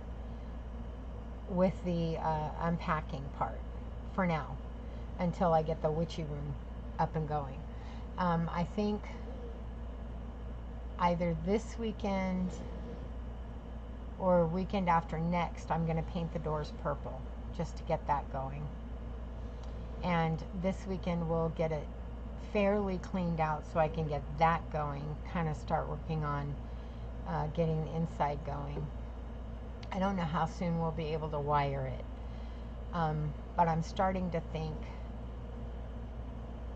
with the unpacking part for now until I get the witchy room up and going. I think either this weekend or weekend after next, I'm going to paint the doors purple just to get that going. And this weekend we'll get it fairly cleaned out so I can get that going, kind of start working on getting the inside going. I don't know how soon we'll be able to wire it, but I'm starting to think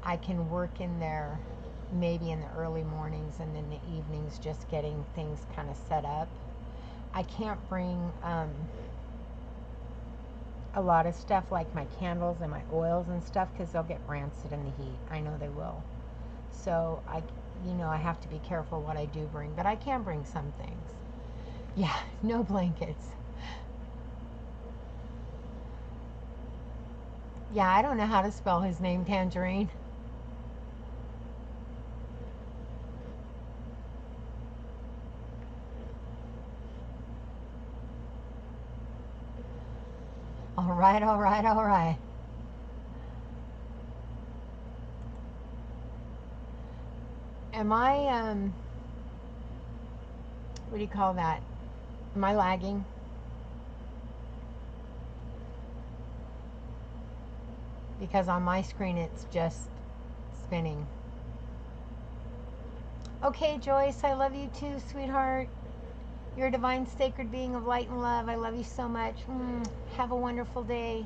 I can work in there maybe in the early mornings and in the evenings, just getting things kind of set up. I can't bring a lot of stuff like my candles and my oils and stuff because they'll get rancid in the heat. I know they will. So I have to be careful what I do bring, but I can bring some things. Yeah, no blankets. Yeah, I don't know how to spell his name, Tangerine. All right, all right, all right. Am I, what do you call that? Am I lagging? Because on my screen it's just spinning. Okay, Joyce, I love you too, sweetheart. You're a divine, sacred being of light and love. I love you so much. Have a wonderful day.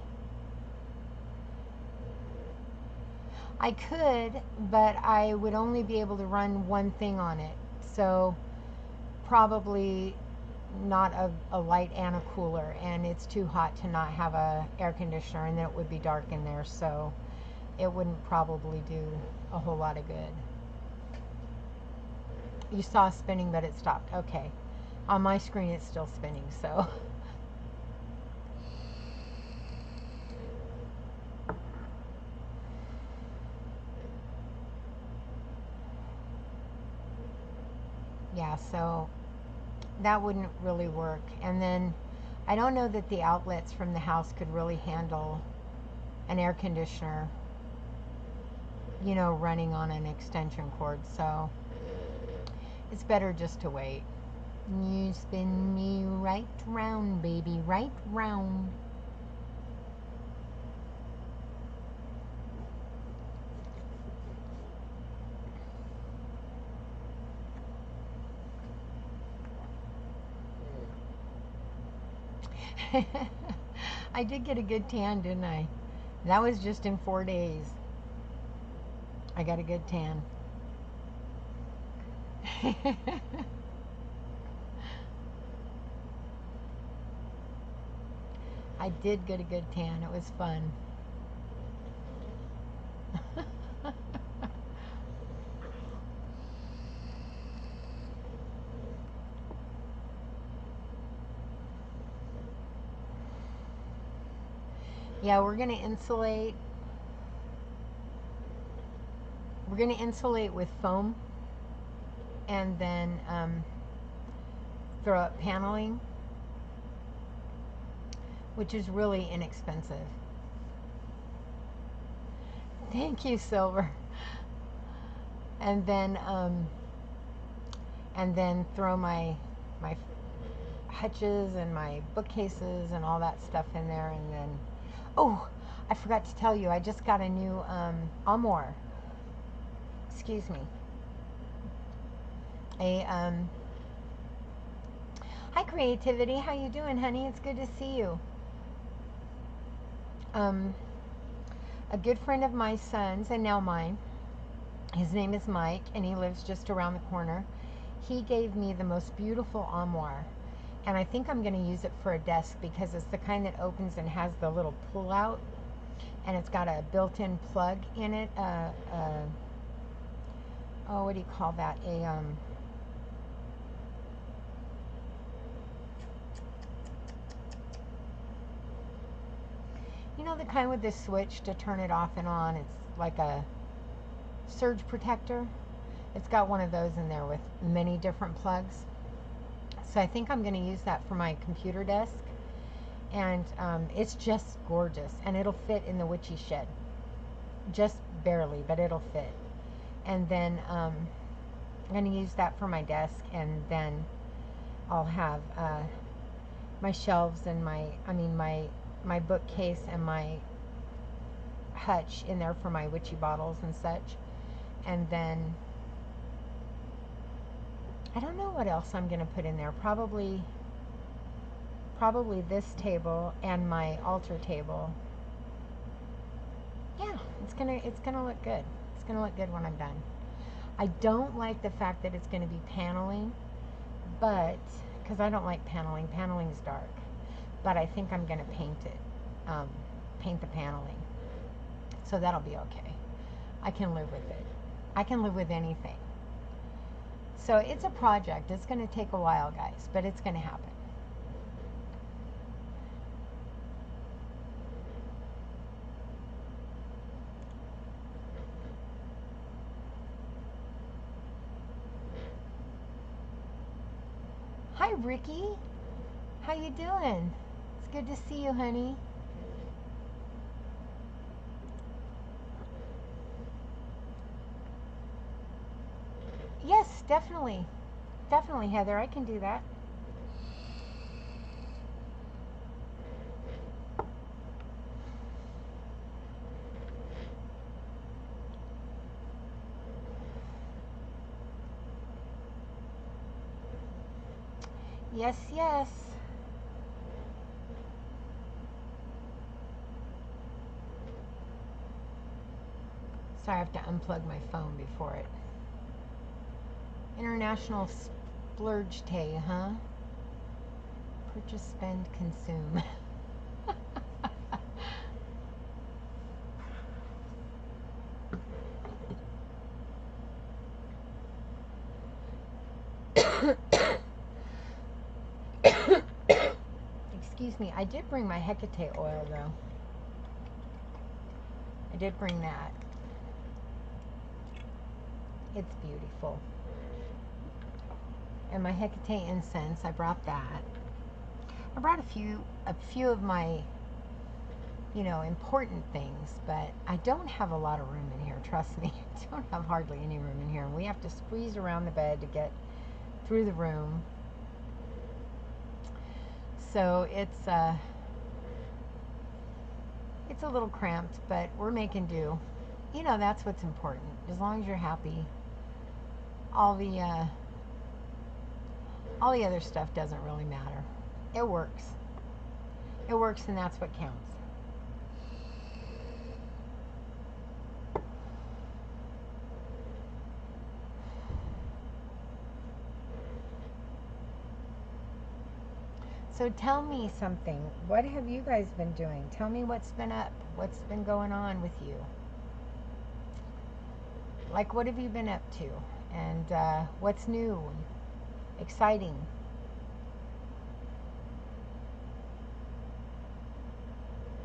I could, but I would only be able to run one thing on it. So probably not a light and a cooler, and it's too hot to not have a air conditioner, and then it would be dark in there, so it wouldn't probably do a whole lot of good. You saw spinning, but it stopped. Okay. On my screen it's still spinning, so yeah, so that wouldn't really work. And then I don't know that the outlets from the house could really handle an air conditioner, running on an extension cord, so it's better just to wait. You spin me right round, baby, right round. I did get a good tan, didn't I? That was just in 4 days. I got a good tan. I did get a good tan. It was fun. Yeah, we're going to insulate. We're going to insulate with foam and then throw up paneling, which is really inexpensive. Thank you, Silver. And then throw my hutches and my bookcases and all that stuff in there. And then, oh, I forgot to tell you, I just got a new armoire. Excuse me. Hi, Creativity. How you doing, honey? It's good to see you. A good friend of my son's, and now mine, his name is Mike, and he lives just around the corner. He gave me the most beautiful armoire, and I think I'm going to use it for a desk because it's the kind that opens and has the little pull out, and it's got a built-in plug in it. Oh, what do you call that? The kind with this switch to turn it off and on. It's like a surge protector. It's got one of those in there with many different plugs. So I think I'm going to use that for my computer desk. And it's just gorgeous. And it'll fit in the witchy shed. Just barely, but it'll fit. And then I'm going to use that for my desk. And then I'll have my shelves and my bookcase and my hutch in there for my witchy bottles and such. And then I don't know what else I'm going to put in there. Probably this table and my altar table. Yeah, it's gonna look good. It's gonna look good when I'm done. I don't like the fact that it's going to be paneling, but because I don't like paneling. Paneling's dark. But I think I'm going to paint it. Paint the paneling. So that'll be okay. I can live with it. I can live with anything. So it's a project. It's going to take a while, guys, but it's going to happen. Hi, Ricky. How you doing? It's good to see you, honey. Yes, definitely. Definitely, Heather. I can do that. Yes, yes. Sorry, I have to unplug my phone before it. International Splurge Day, huh? Purchase, spend, consume. Excuse me, I did bring my Hecate oil though. I did bring that. It's beautiful. And my Hecate incense, I brought that. I brought a few of my, important things, but I don't have a lot of room in here, trust me. I don't have hardly any room in here. And we have to squeeze around the bed to get through the room. So it's a little cramped, but we're making do. That's what's important. As long as you're happy, all the other stuff doesn't really matter. It works. It works, and that's what counts. So tell me something. What have you guys been doing? Tell me what's been up. What's been going on with you? Like, what have you been up to? And what's new? Exciting?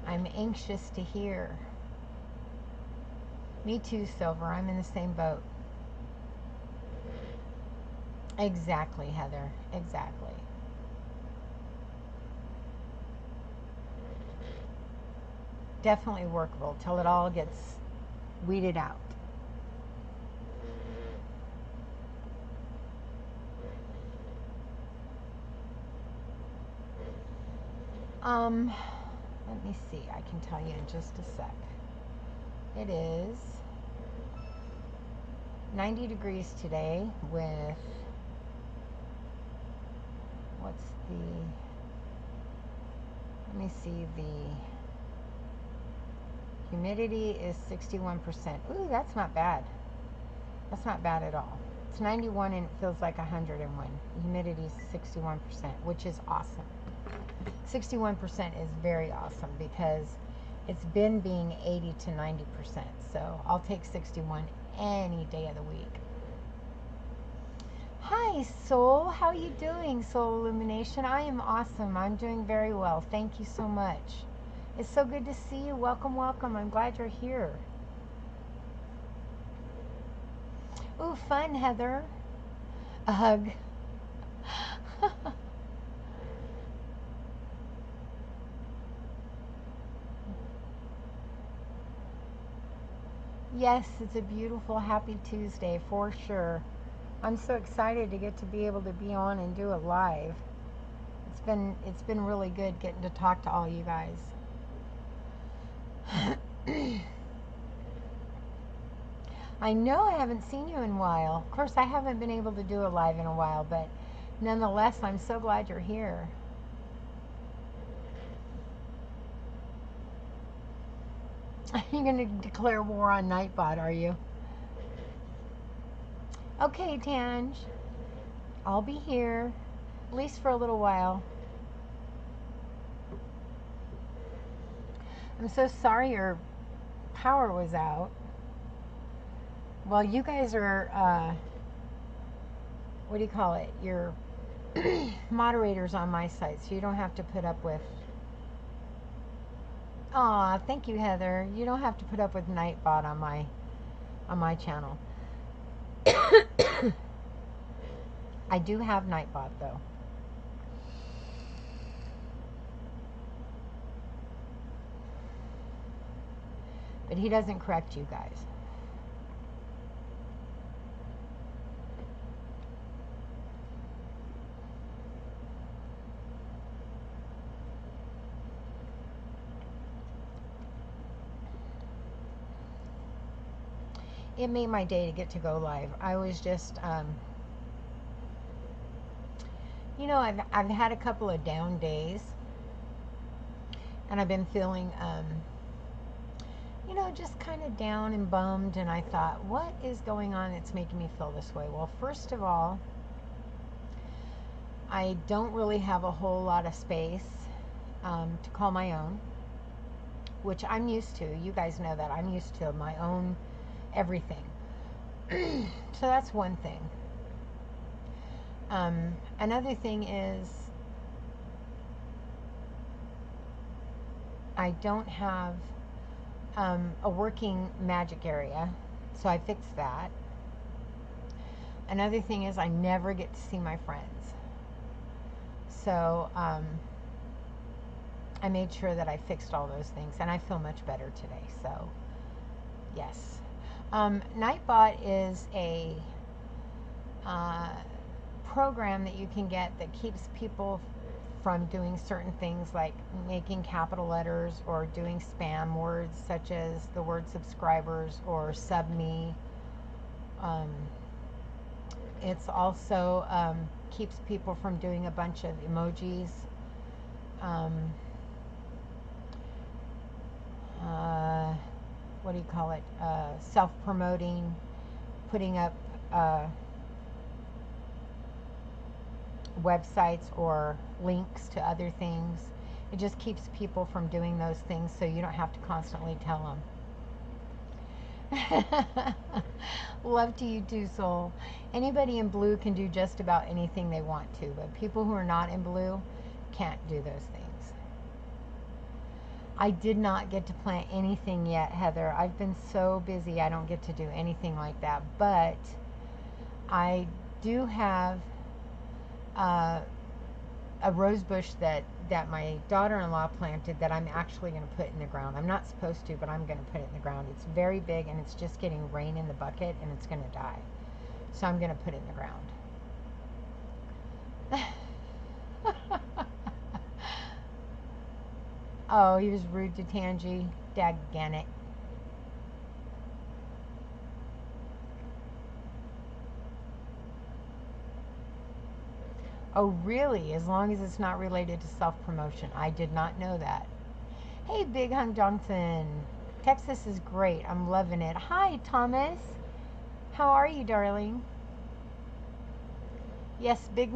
I'm anxious to hear. Me too, Silver. I'm in the same boat. Exactly, Heather. Exactly. Definitely workable till it all gets weeded out. Let me see. I can tell you in just a sec. It is 90 degrees today with, let me see, the humidity is 61%. Ooh, that's not bad. That's not bad at all. It's 91 and it feels like 101. Humidity is 61%, which is awesome. 61% is very awesome because it's been being 80 to 90%. So I'll take 61 any day of the week. Hi, Soul. How are you doing, Soul Illumination? I am awesome. I'm doing very well. Thank you so much. It's so good to see you. Welcome, welcome. I'm glad you're here. Ooh, fun, Heather. A hug. Yes, it's a beautiful, happy Tuesday for sure. I'm so excited to get to be able to be on and do it live. It's been really good getting to talk to all you guys. I know I haven't seen you in a while. Of course, I haven't been able to do it live in a while, but nonetheless, I'm so glad you're here. You're going to declare war on Nightbot, are you? Okay, Tange. I'll be here, at least for a little while. I'm so sorry your power was out. Well, you guys are, what do you call it? You're moderators on my site, so you don't have to put up with. Aw, thank you, Heather. You don't have to put up with Nightbot on my channel. I do have Nightbot though. But he doesn't correct you guys. It made my day to get to go live. I was just, you know, I've had a couple of down days, and I've been feeling, you know, just kind of down and bummed. And I thought, what is going on that's making me feel this way? Well, first of all, I don't really have a whole lot of space to call my own, which I'm used to. You guys know that I'm used to my own everything. So that's one thing. Another thing is I don't have a working magic area, so I fixed that. Another thing is I never get to see my friends. So I made sure that I fixed all those things, and I feel much better today. So yes. Nightbot is a program that you can get that keeps people from doing certain things like making capital letters or doing spam words such as the word subscribers or sub me. It's also keeps people from doing a bunch of emojis. What do you call it? Self-promoting, putting up websites or links to other things. It just keeps people from doing those things, so you don't have to constantly tell them. Love to you too, Soul. Anybody in blue can do just about anything they want to, but people who are not in blue can't do those things. I did not get to plant anything yet, Heather. I've been so busy I don't get to do anything like that, but I do have a rose bush that my daughter-in-law planted that I'm actually going to put in the ground. I'm not supposed to, but I'm going to put it in the ground. It's very big, and it's just getting rain in the bucket, and it's going to die. So I'm going to put it in the ground. Oh, he was rude to Tangy. Daggone it. Oh, really? As long as it's not related to self-promotion. I did not know that. Hey, Big Hung Johnson. Texas is great. I'm loving it. Hi, Thomas. How are you, darling? Yes, big.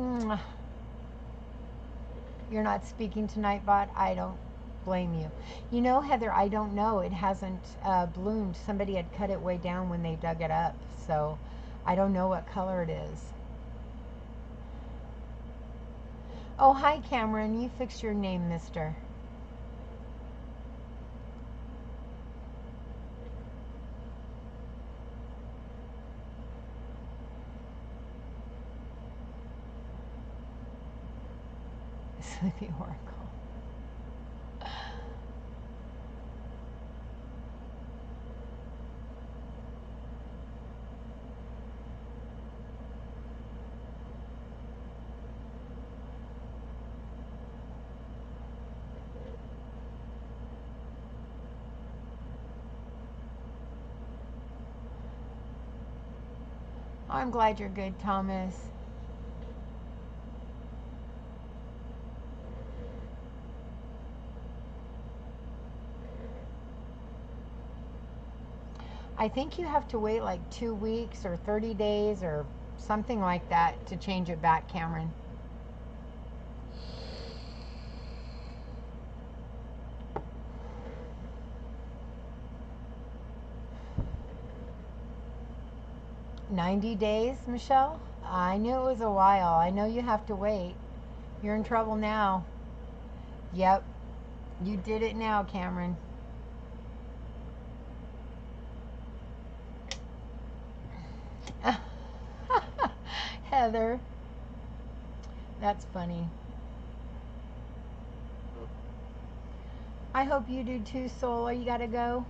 You're not speaking tonight, Bot. I don't blame you. You know, Heather, I don't know. It hasn't bloomed. Somebody had cut it way down when they dug it up. So I don't know what color it is. Oh, hi, Cameron. You fix your name, mister. Sleepy Oracle. I'm glad you're good, Thomas. I think you have to wait like 2 weeks or 30 days or something like that to change it back, Cameron. $90, Michelle? I knew it was a while. I know you have to wait. You're in trouble now. Yep. You did it now, Cameron. Heather. That's funny. I hope you do too, Soul. You gotta go.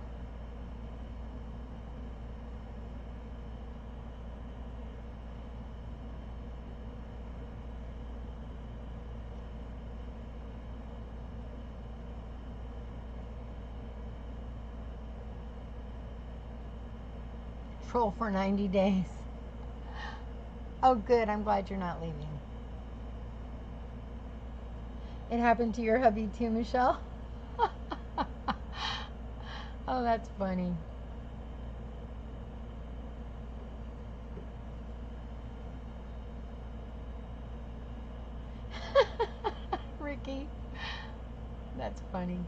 Troll for 90 days. Oh, good. I'm glad you're not leaving. It happened to your hubby too, Michelle? Oh, that's funny. Ricky. That's funny.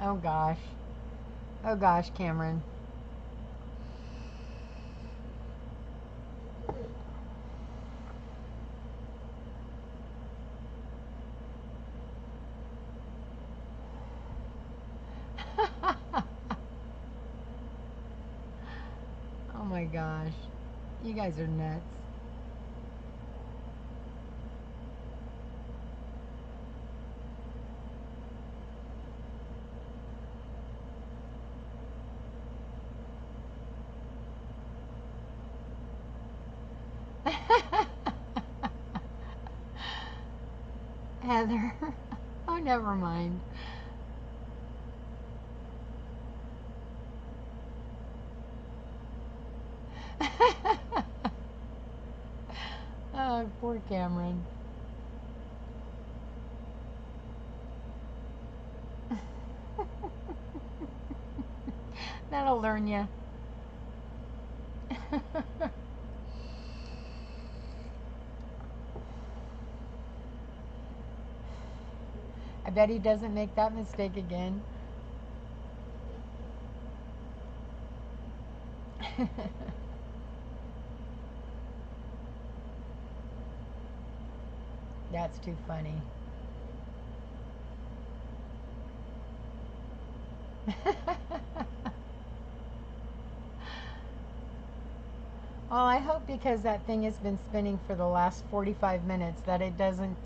Oh gosh. Oh gosh, Cameron. Oh my gosh. You guys are nuts. Heather. Oh, never mind. Oh, poor Cameron. That'll learn you. I bet he doesn't make that mistake again. That's too funny. Well, I hope because that thing has been spinning for the last 45 minutes that it doesn't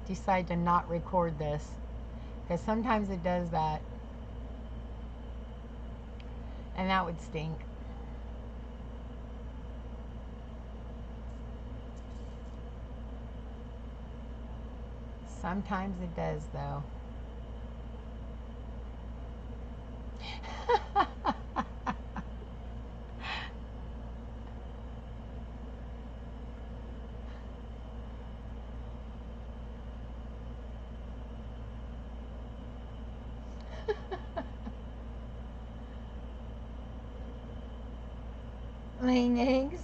decide to not record this. Because sometimes it does that. And that would stink. Sometimes it does, though. Laying eggs.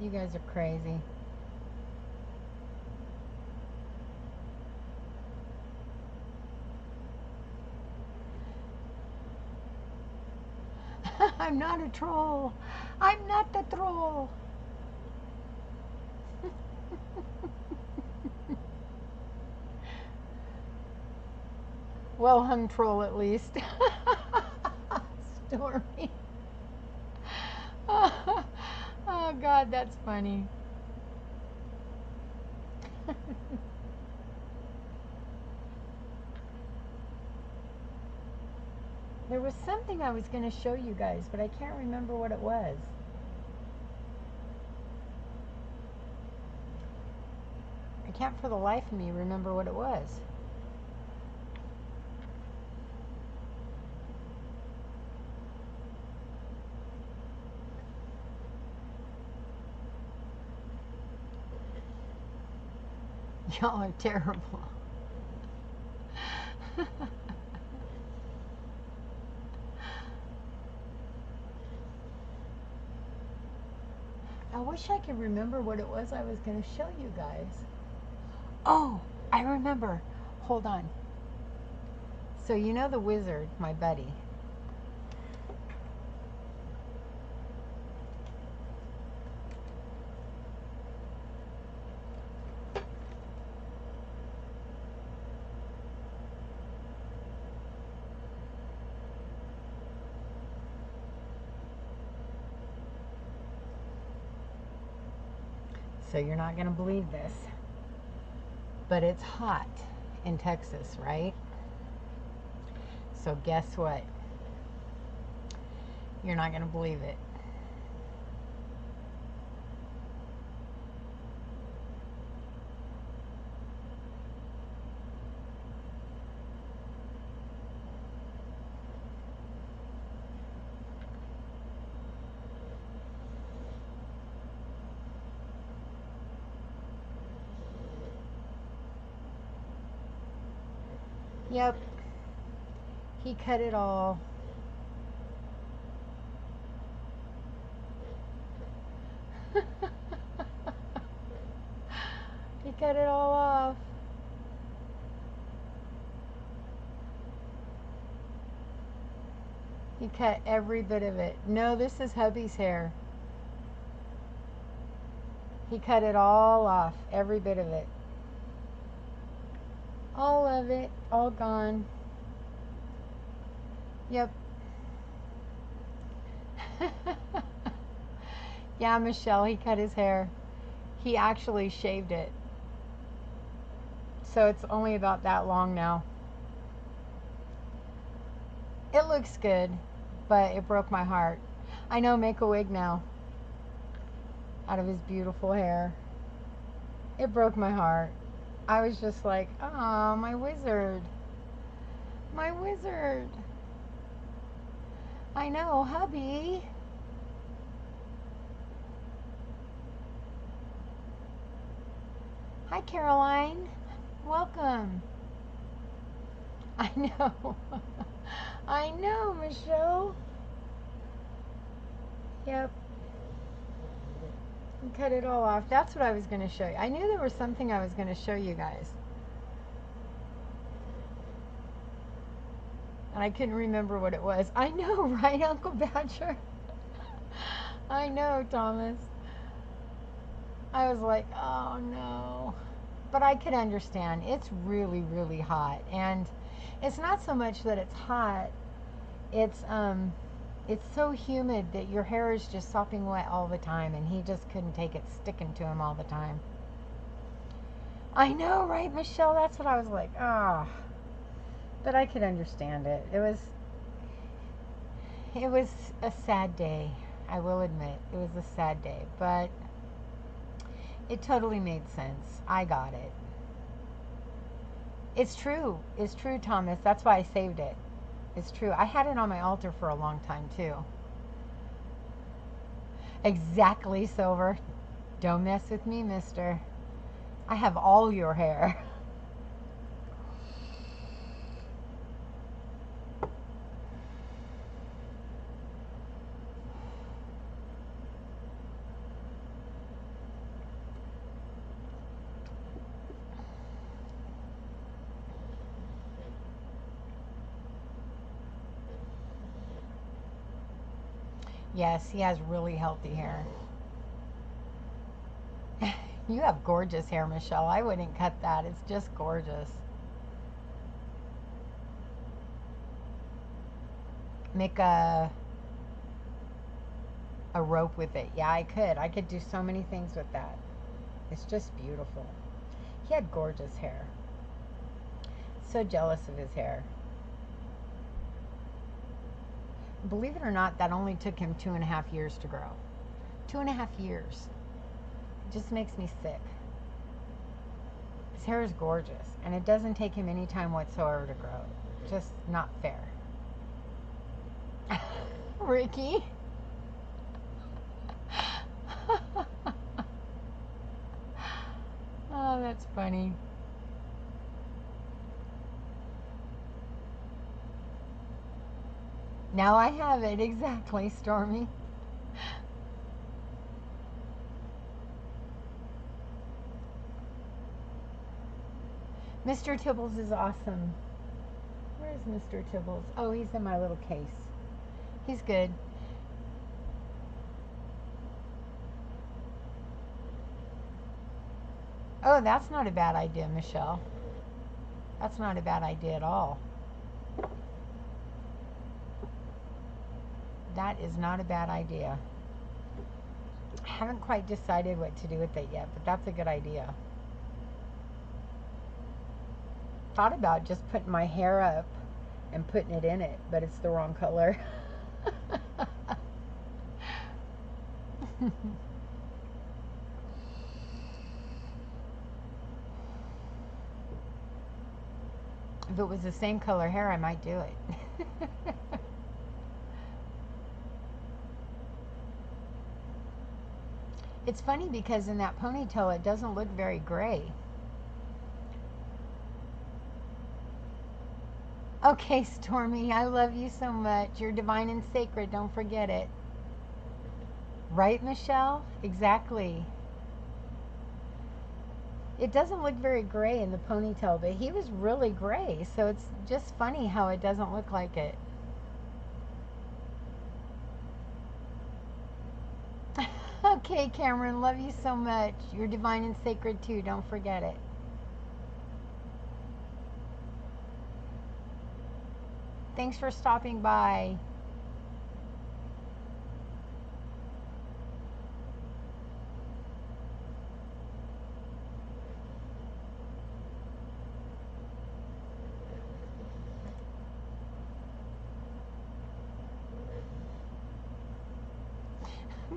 You guys are crazy. I'm not a troll. I'm not the troll. Well hung troll at least. Stormy. Oh, God, that's funny. There was something I was going to show you guys, but I can't remember what it was. I can't for the life of me remember what it was. Y'all are terrible. I wish I could remember what it was I was going to show you guys. Oh, I remember. Hold on. So you know the wizard, my buddy. So you're not going to believe this, but it's hot in Texas, right? So guess what? You're not going to believe it. Yep, he cut it all. He cut it all off. He cut every bit of it. No, this is hubby's hair. He cut it all off, every bit of it. All of it, all gone. Yep. Yeah, Michelle, he cut his hair. He actually shaved it. So it's only about that long now. It looks good, but it broke my heart. I know, make a wig now out of his beautiful hair. It broke my heart. I was just like, oh, my wizard. My wizard. I know, hubby. Hi, Caroline. Welcome. I know. I know, Michelle. Yep. And cut it all off. That's what I was going to show you. I knew there was something I was going to show you guys. And I couldn't remember what it was. I know, right, Uncle Badger? I know, Thomas. I was like, oh no. But I could understand. It's really, really hot. And it's not so much that it's hot. It's so humid that your hair is just sopping wet all the time, and he just couldn't take it sticking to him all the time. I know, right, Michelle? That's what I was like, ah. Oh. But I could understand it. It was a sad day. I will admit, it was a sad day, but it totally made sense. I got it. It's true. It's true, Thomas. That's why I saved it. It's true. I had it on my altar for a long time, too. Exactly, Silver. Don't mess with me, mister. I have all your hair. Yes, he has really healthy hair. You have gorgeous hair, Michelle. I wouldn't cut that. It's just gorgeous. Make a rope with it. Yeah, I could. I could do so many things with that. It's just beautiful. He had gorgeous hair. So jealous of his hair. Believe it or not, that only took him 2.5 years to grow. 2.5 years. It just makes me sick. His hair is gorgeous, and it doesn't take him any time whatsoever to grow. Just not fair. Ricky. Oh, that's funny. Now I have it, exactly, Stormy. Mr. Tibbles is awesome. Where is Mr. Tibbles? Oh, he's in my little case. He's good. Oh, that's not a bad idea, Michelle. That's not a bad idea at all. That is not a bad idea. I haven't quite decided what to do with it yet, but that's a good idea. Thought about just putting my hair up and putting it in it, but it's the wrong color. If it was the same color hair, I might do it. It's funny because in that ponytail, it doesn't look very gray. Okay, Stormy, I love you so much. You're divine and sacred. Don't forget it. Right, Michelle? Exactly. It doesn't look very gray in the ponytail, but he was really gray, so it's just funny how it doesn't look like it. Okay, Cameron, love you so much. You're divine and sacred too. Don't forget it. Thanks for stopping by.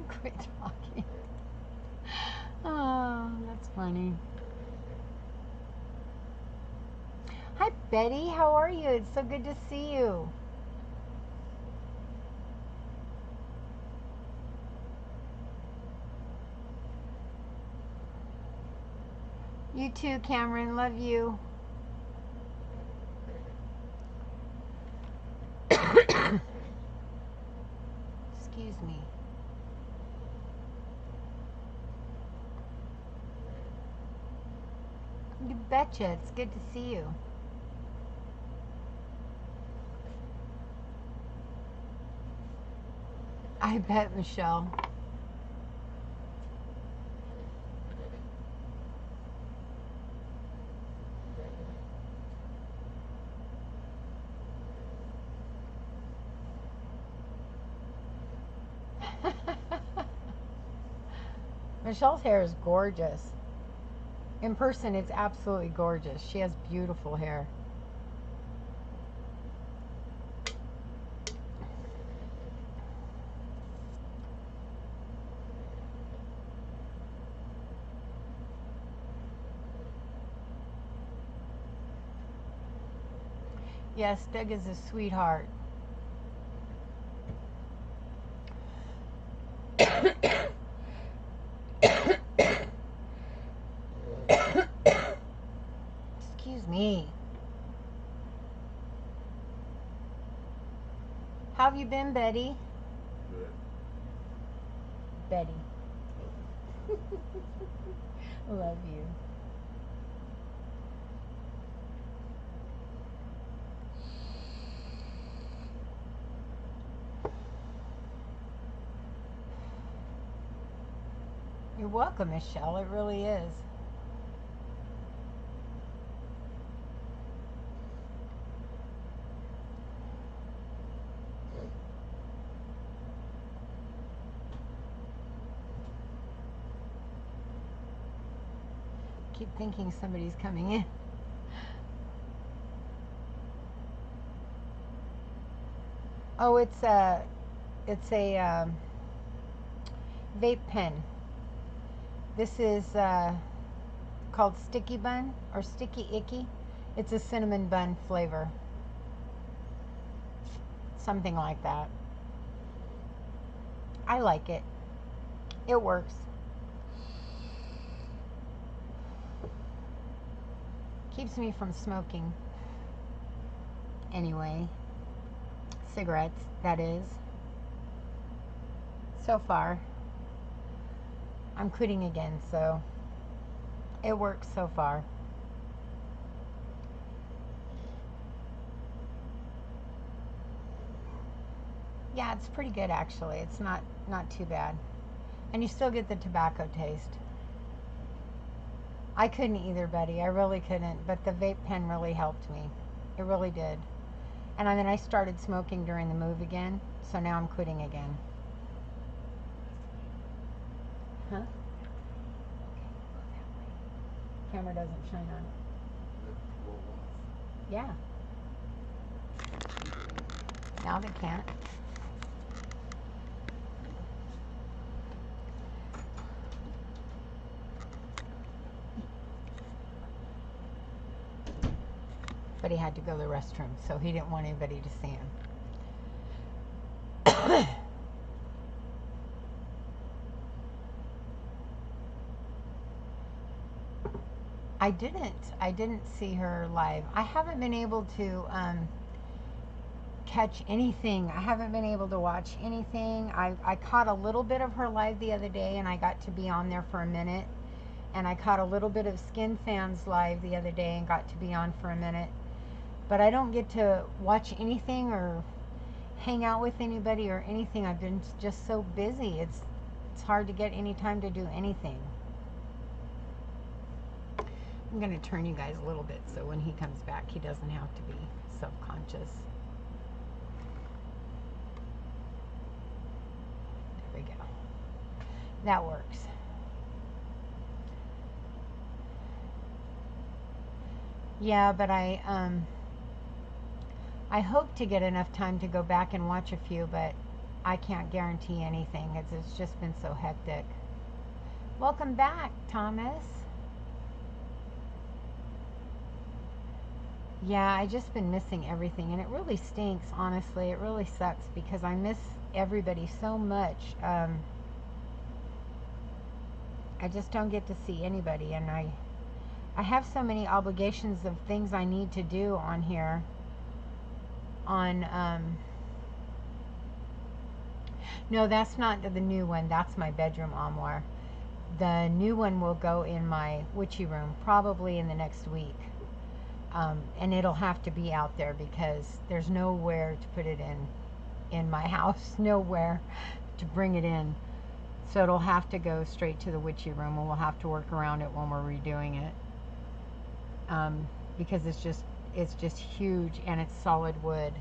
Quit talking. Oh, that's funny. Hi, Betty. How are you? It's so good to see you. You too, Cameron. Love you. Excuse me. You betcha. It's good to see you. I bet, Michelle. Michelle's hair is gorgeous. In person, it's absolutely gorgeous. She has beautiful hair. Yes, Doug is a sweetheart. Excuse me. How have you been, Betty? Good. Betty. Love you. You're welcome, Michelle. It really is. Keep thinking somebody's coming in. Oh, it's a vape pen. This is called Sticky Bun or Sticky Icky. It's a cinnamon bun flavor. Something like that. I like it. It works. Keeps me from smoking. Anyway, cigarettes, that is. So far. I'm quitting again, so it works so far. Yeah, it's pretty good actually. It's not too bad. And you still get the tobacco taste. I couldn't either, Betty. I really couldn't. But the vape pen really helped me. It really did. And then I started smoking during the move again. So now I'm quitting again. Huh? Okay, go that way. Camera doesn't shine on it. Yeah. Now they can't. But he had to go to the restroom, so he didn't want anybody to see him. I didn't see her live. I haven't been able to catch anything. I haven't been able to watch anything. I caught a little bit of her live the other day, and I got to be on there for a minute. And I caught a little bit of Skin Fans live the other day and got to be on for a minute. But I don't get to watch anything or hang out with anybody or anything. I've been just so busy. It's hard to get any time to do anything. I'm going to turn you guys a little bit so when he comes back he doesn't have to be self-conscious. There we go. That works. Yeah, but I hope to get enough time to go back and watch a few, but I can't guarantee anything. It's just been so hectic. Welcome back, Thomas. Yeah, I just been missing everything, and it really stinks, honestly. It really sucks because I miss everybody so much. I just don't get to see anybody, and I have so many obligations of things I need to do on here. No, that's not the new one. That's my bedroom armoire. The new one will go in my witchy room probably in the next week. And it'll have to be out there because there's nowhere to put it in my house. Nowhere to bring it in. So it'll have to go straight to the witchy room, and we'll have to work around it when we're redoing it. Because it's just huge and it's solid wood.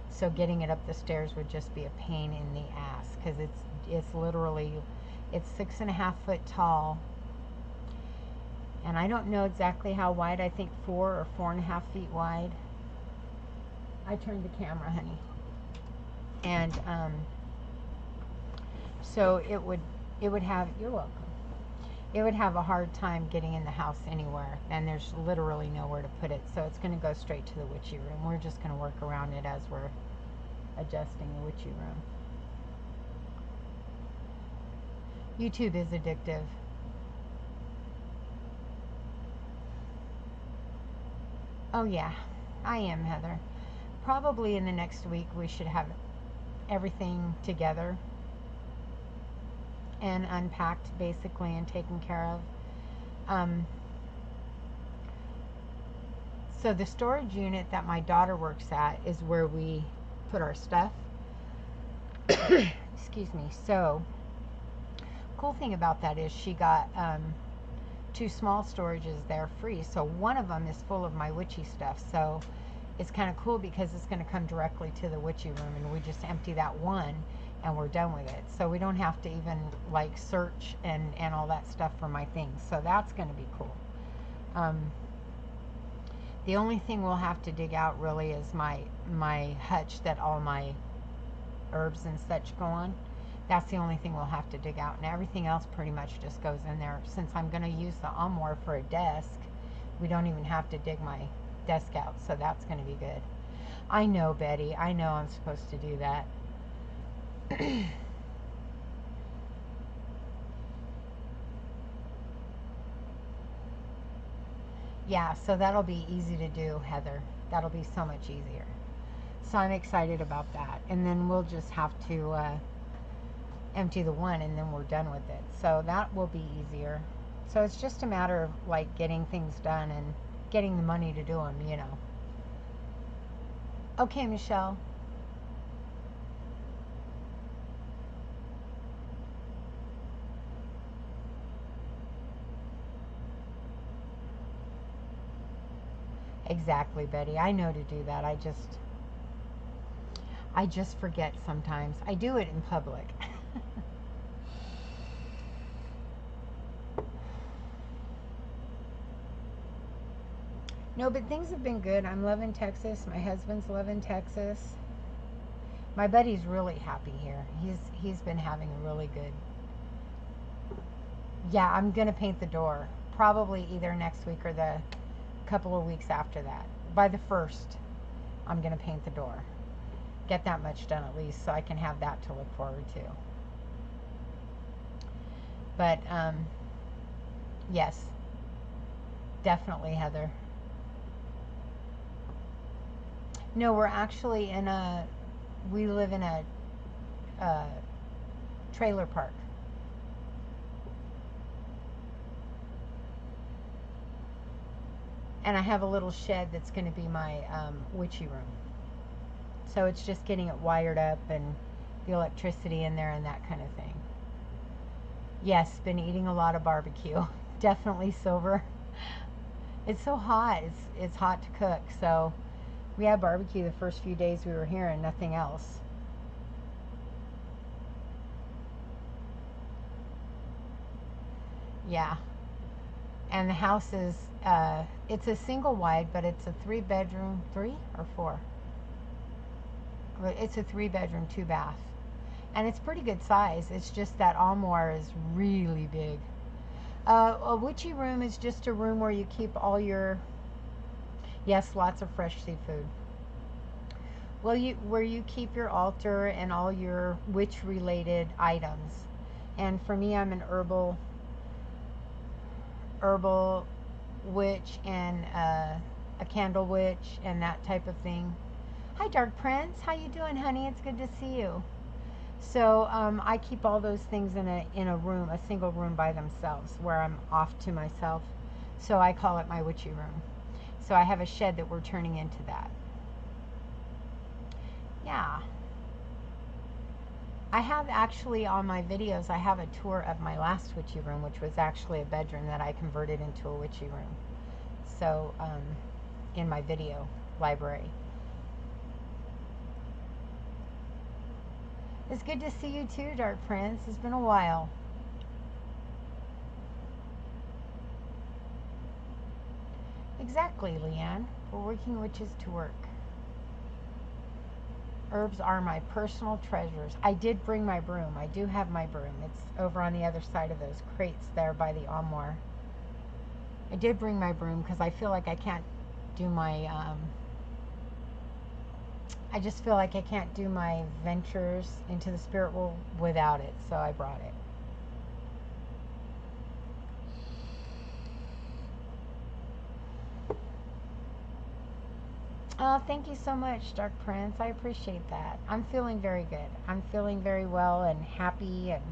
So getting it up the stairs would just be a pain in the ass because it's literally, it's 6.5 foot tall. And I don't know exactly how wide. I think 4 or 4.5 feet wide. I turned the camera, honey. And so it would have, you're welcome. It would have a hard time getting in the house anywhere, and there's literally nowhere to put it. So it's going to go straight to the witchy room. We're just going to work around it as we're adjusting the witchy room. YouTube is addictive. Oh yeah, I am, Heather. Probably in the next week we should have everything together and unpacked basically and taken care of. So the storage unit that my daughter works at is where we put our stuff. Excuse me. So, of cool thing about that is she got 2 small storages there free. So one of them is full of my witchy stuff. So it's kind of cool because it's going to come directly to the witchy room, and we just empty that one and we're done with it. So we don't have to even like search and all that stuff for my things. So that's going to be cool. The only thing we'll have to dig out really is my hutch that all my herbs and such go on. That's the only thing we'll have to dig out, and everything else pretty much just goes in there. Since I'm going to use the armoire for a desk, we don't even have to dig my desk out, so that's going to be good. I know, Betty. I know I'm supposed to do that. Yeah, so that'll be easy to do, Heather. That'll be so much easier. So I'm excited about that. And then we'll just have to empty the one, and then we're done with it. So that will be easier. So it's just a matter of like getting things done and getting the money to do them, you know. Okay, Michelle. Exactly, Betty. I know to do that. I just forget sometimes. I do it in public. No, but things have been good. I'm loving Texas. My husband's loving Texas. My buddy's really happy here. He's been having a really good. Yeah, I'm gonna paint the door. Probably either next week or the couple of weeks after that. By the 1st, I'm gonna paint the door. Get that much done at least, so I can have that to look forward to. But yes, definitely, Heather. No, we're actually in a. We live in a trailer park. And I have a little shed that's going to be my witchy room. So it's just getting it wired up and the electricity in there and that kind of thing. Yes, been eating a lot of barbecue. Definitely Silver. It's so hot. It's hot to cook. So we had barbecue the first few days we were here and nothing else. Yeah. And the house is it's a single wide, but it's a 3 bedroom, 3 or 4. It's a 3 bedroom, 2 bath, and it's pretty good size. It's just that armoire is really big. A witchy room is just a room where you keep all your, yes, lots of fresh seafood. Well, where you keep your altar and all your witch related items. And for me, I'm an herbal witch and a candle witch and that type of thing. Hi, Dark Prince. How you doing, honey? It's good to see you. So I keep all those things in a room, a single room by themselves, where I'm off to myself. So I call it my witchy room. So I have a shed that we're turning into that. Yeah. I have actually on my videos, I have a tour of my last witchy room, which was actually a bedroom that I converted into a witchy room. So in my video library. It's good to see you too, Dark Prince. It's been a while. Exactly, Leanne. We're working witches to work. Herbs are my personal treasures. I did bring my broom. I do have my broom. It's over on the other side of those crates there by the armoire. I did bring my broom because I feel like I can't do my I just feel like I can't do my ventures into the spirit world without it, so I brought it. Oh, thank you so much, Dark Prince. I appreciate that. I'm feeling very good. I'm feeling very well and happy, and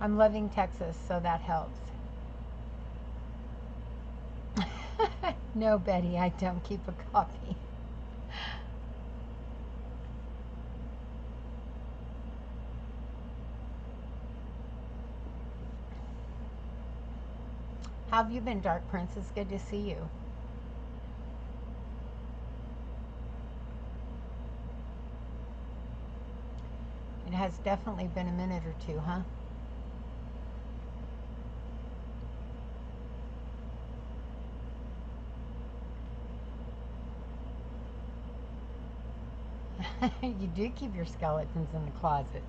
I'm loving Texas, so that helps. No, Betty, I don't keep a copy. How have you been, Dark Prince? It's good to see you. It has definitely been a minute or two, huh? You do keep your skeletons in the closet.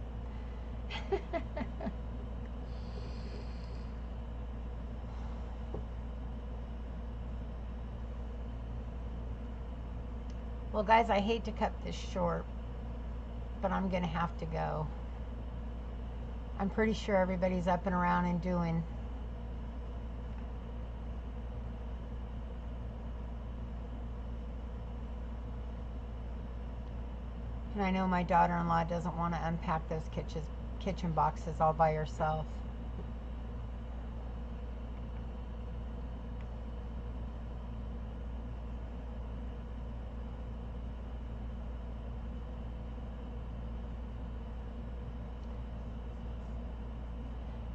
Well, guys, I hate to cut this short, but I'm going to have to go. I'm pretty sure everybody's up and around and doing. And I know my daughter-in-law doesn't want to unpack those kitchen boxes all by herself.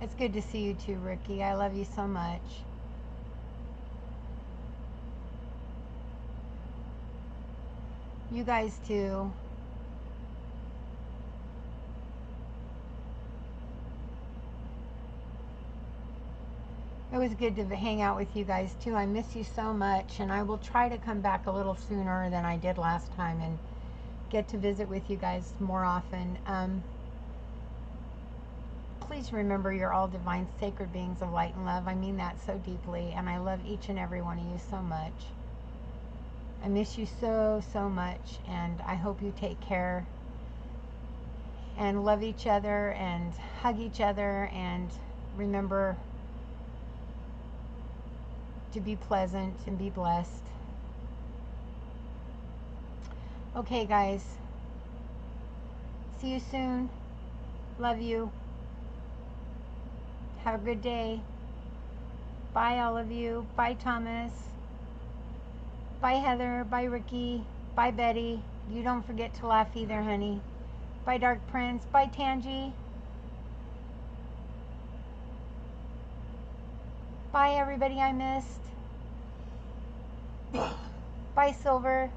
It's good to see you too, Ricky. I love you so much. You guys too. It was good to hang out with you guys too. I miss you so much, and I will try to come back a little sooner than I did last time and get to visit with you guys more often. Please remember you're all divine, sacred beings of light and love. I mean that so deeply, and I love each and every one of you so much. I miss you so, so much, and I hope you take care and love each other and hug each other, and remember to be pleasant and be blessed. Okay, guys. See you soon. Love you. Have a good day. Bye, all of you. Bye, Thomas. Bye, Heather. Bye, Ricky. Bye, Betty. You don't forget to laugh either, honey. Bye, Dark Prince. Bye, Tangy. Bye, everybody I missed. Bye, Silver.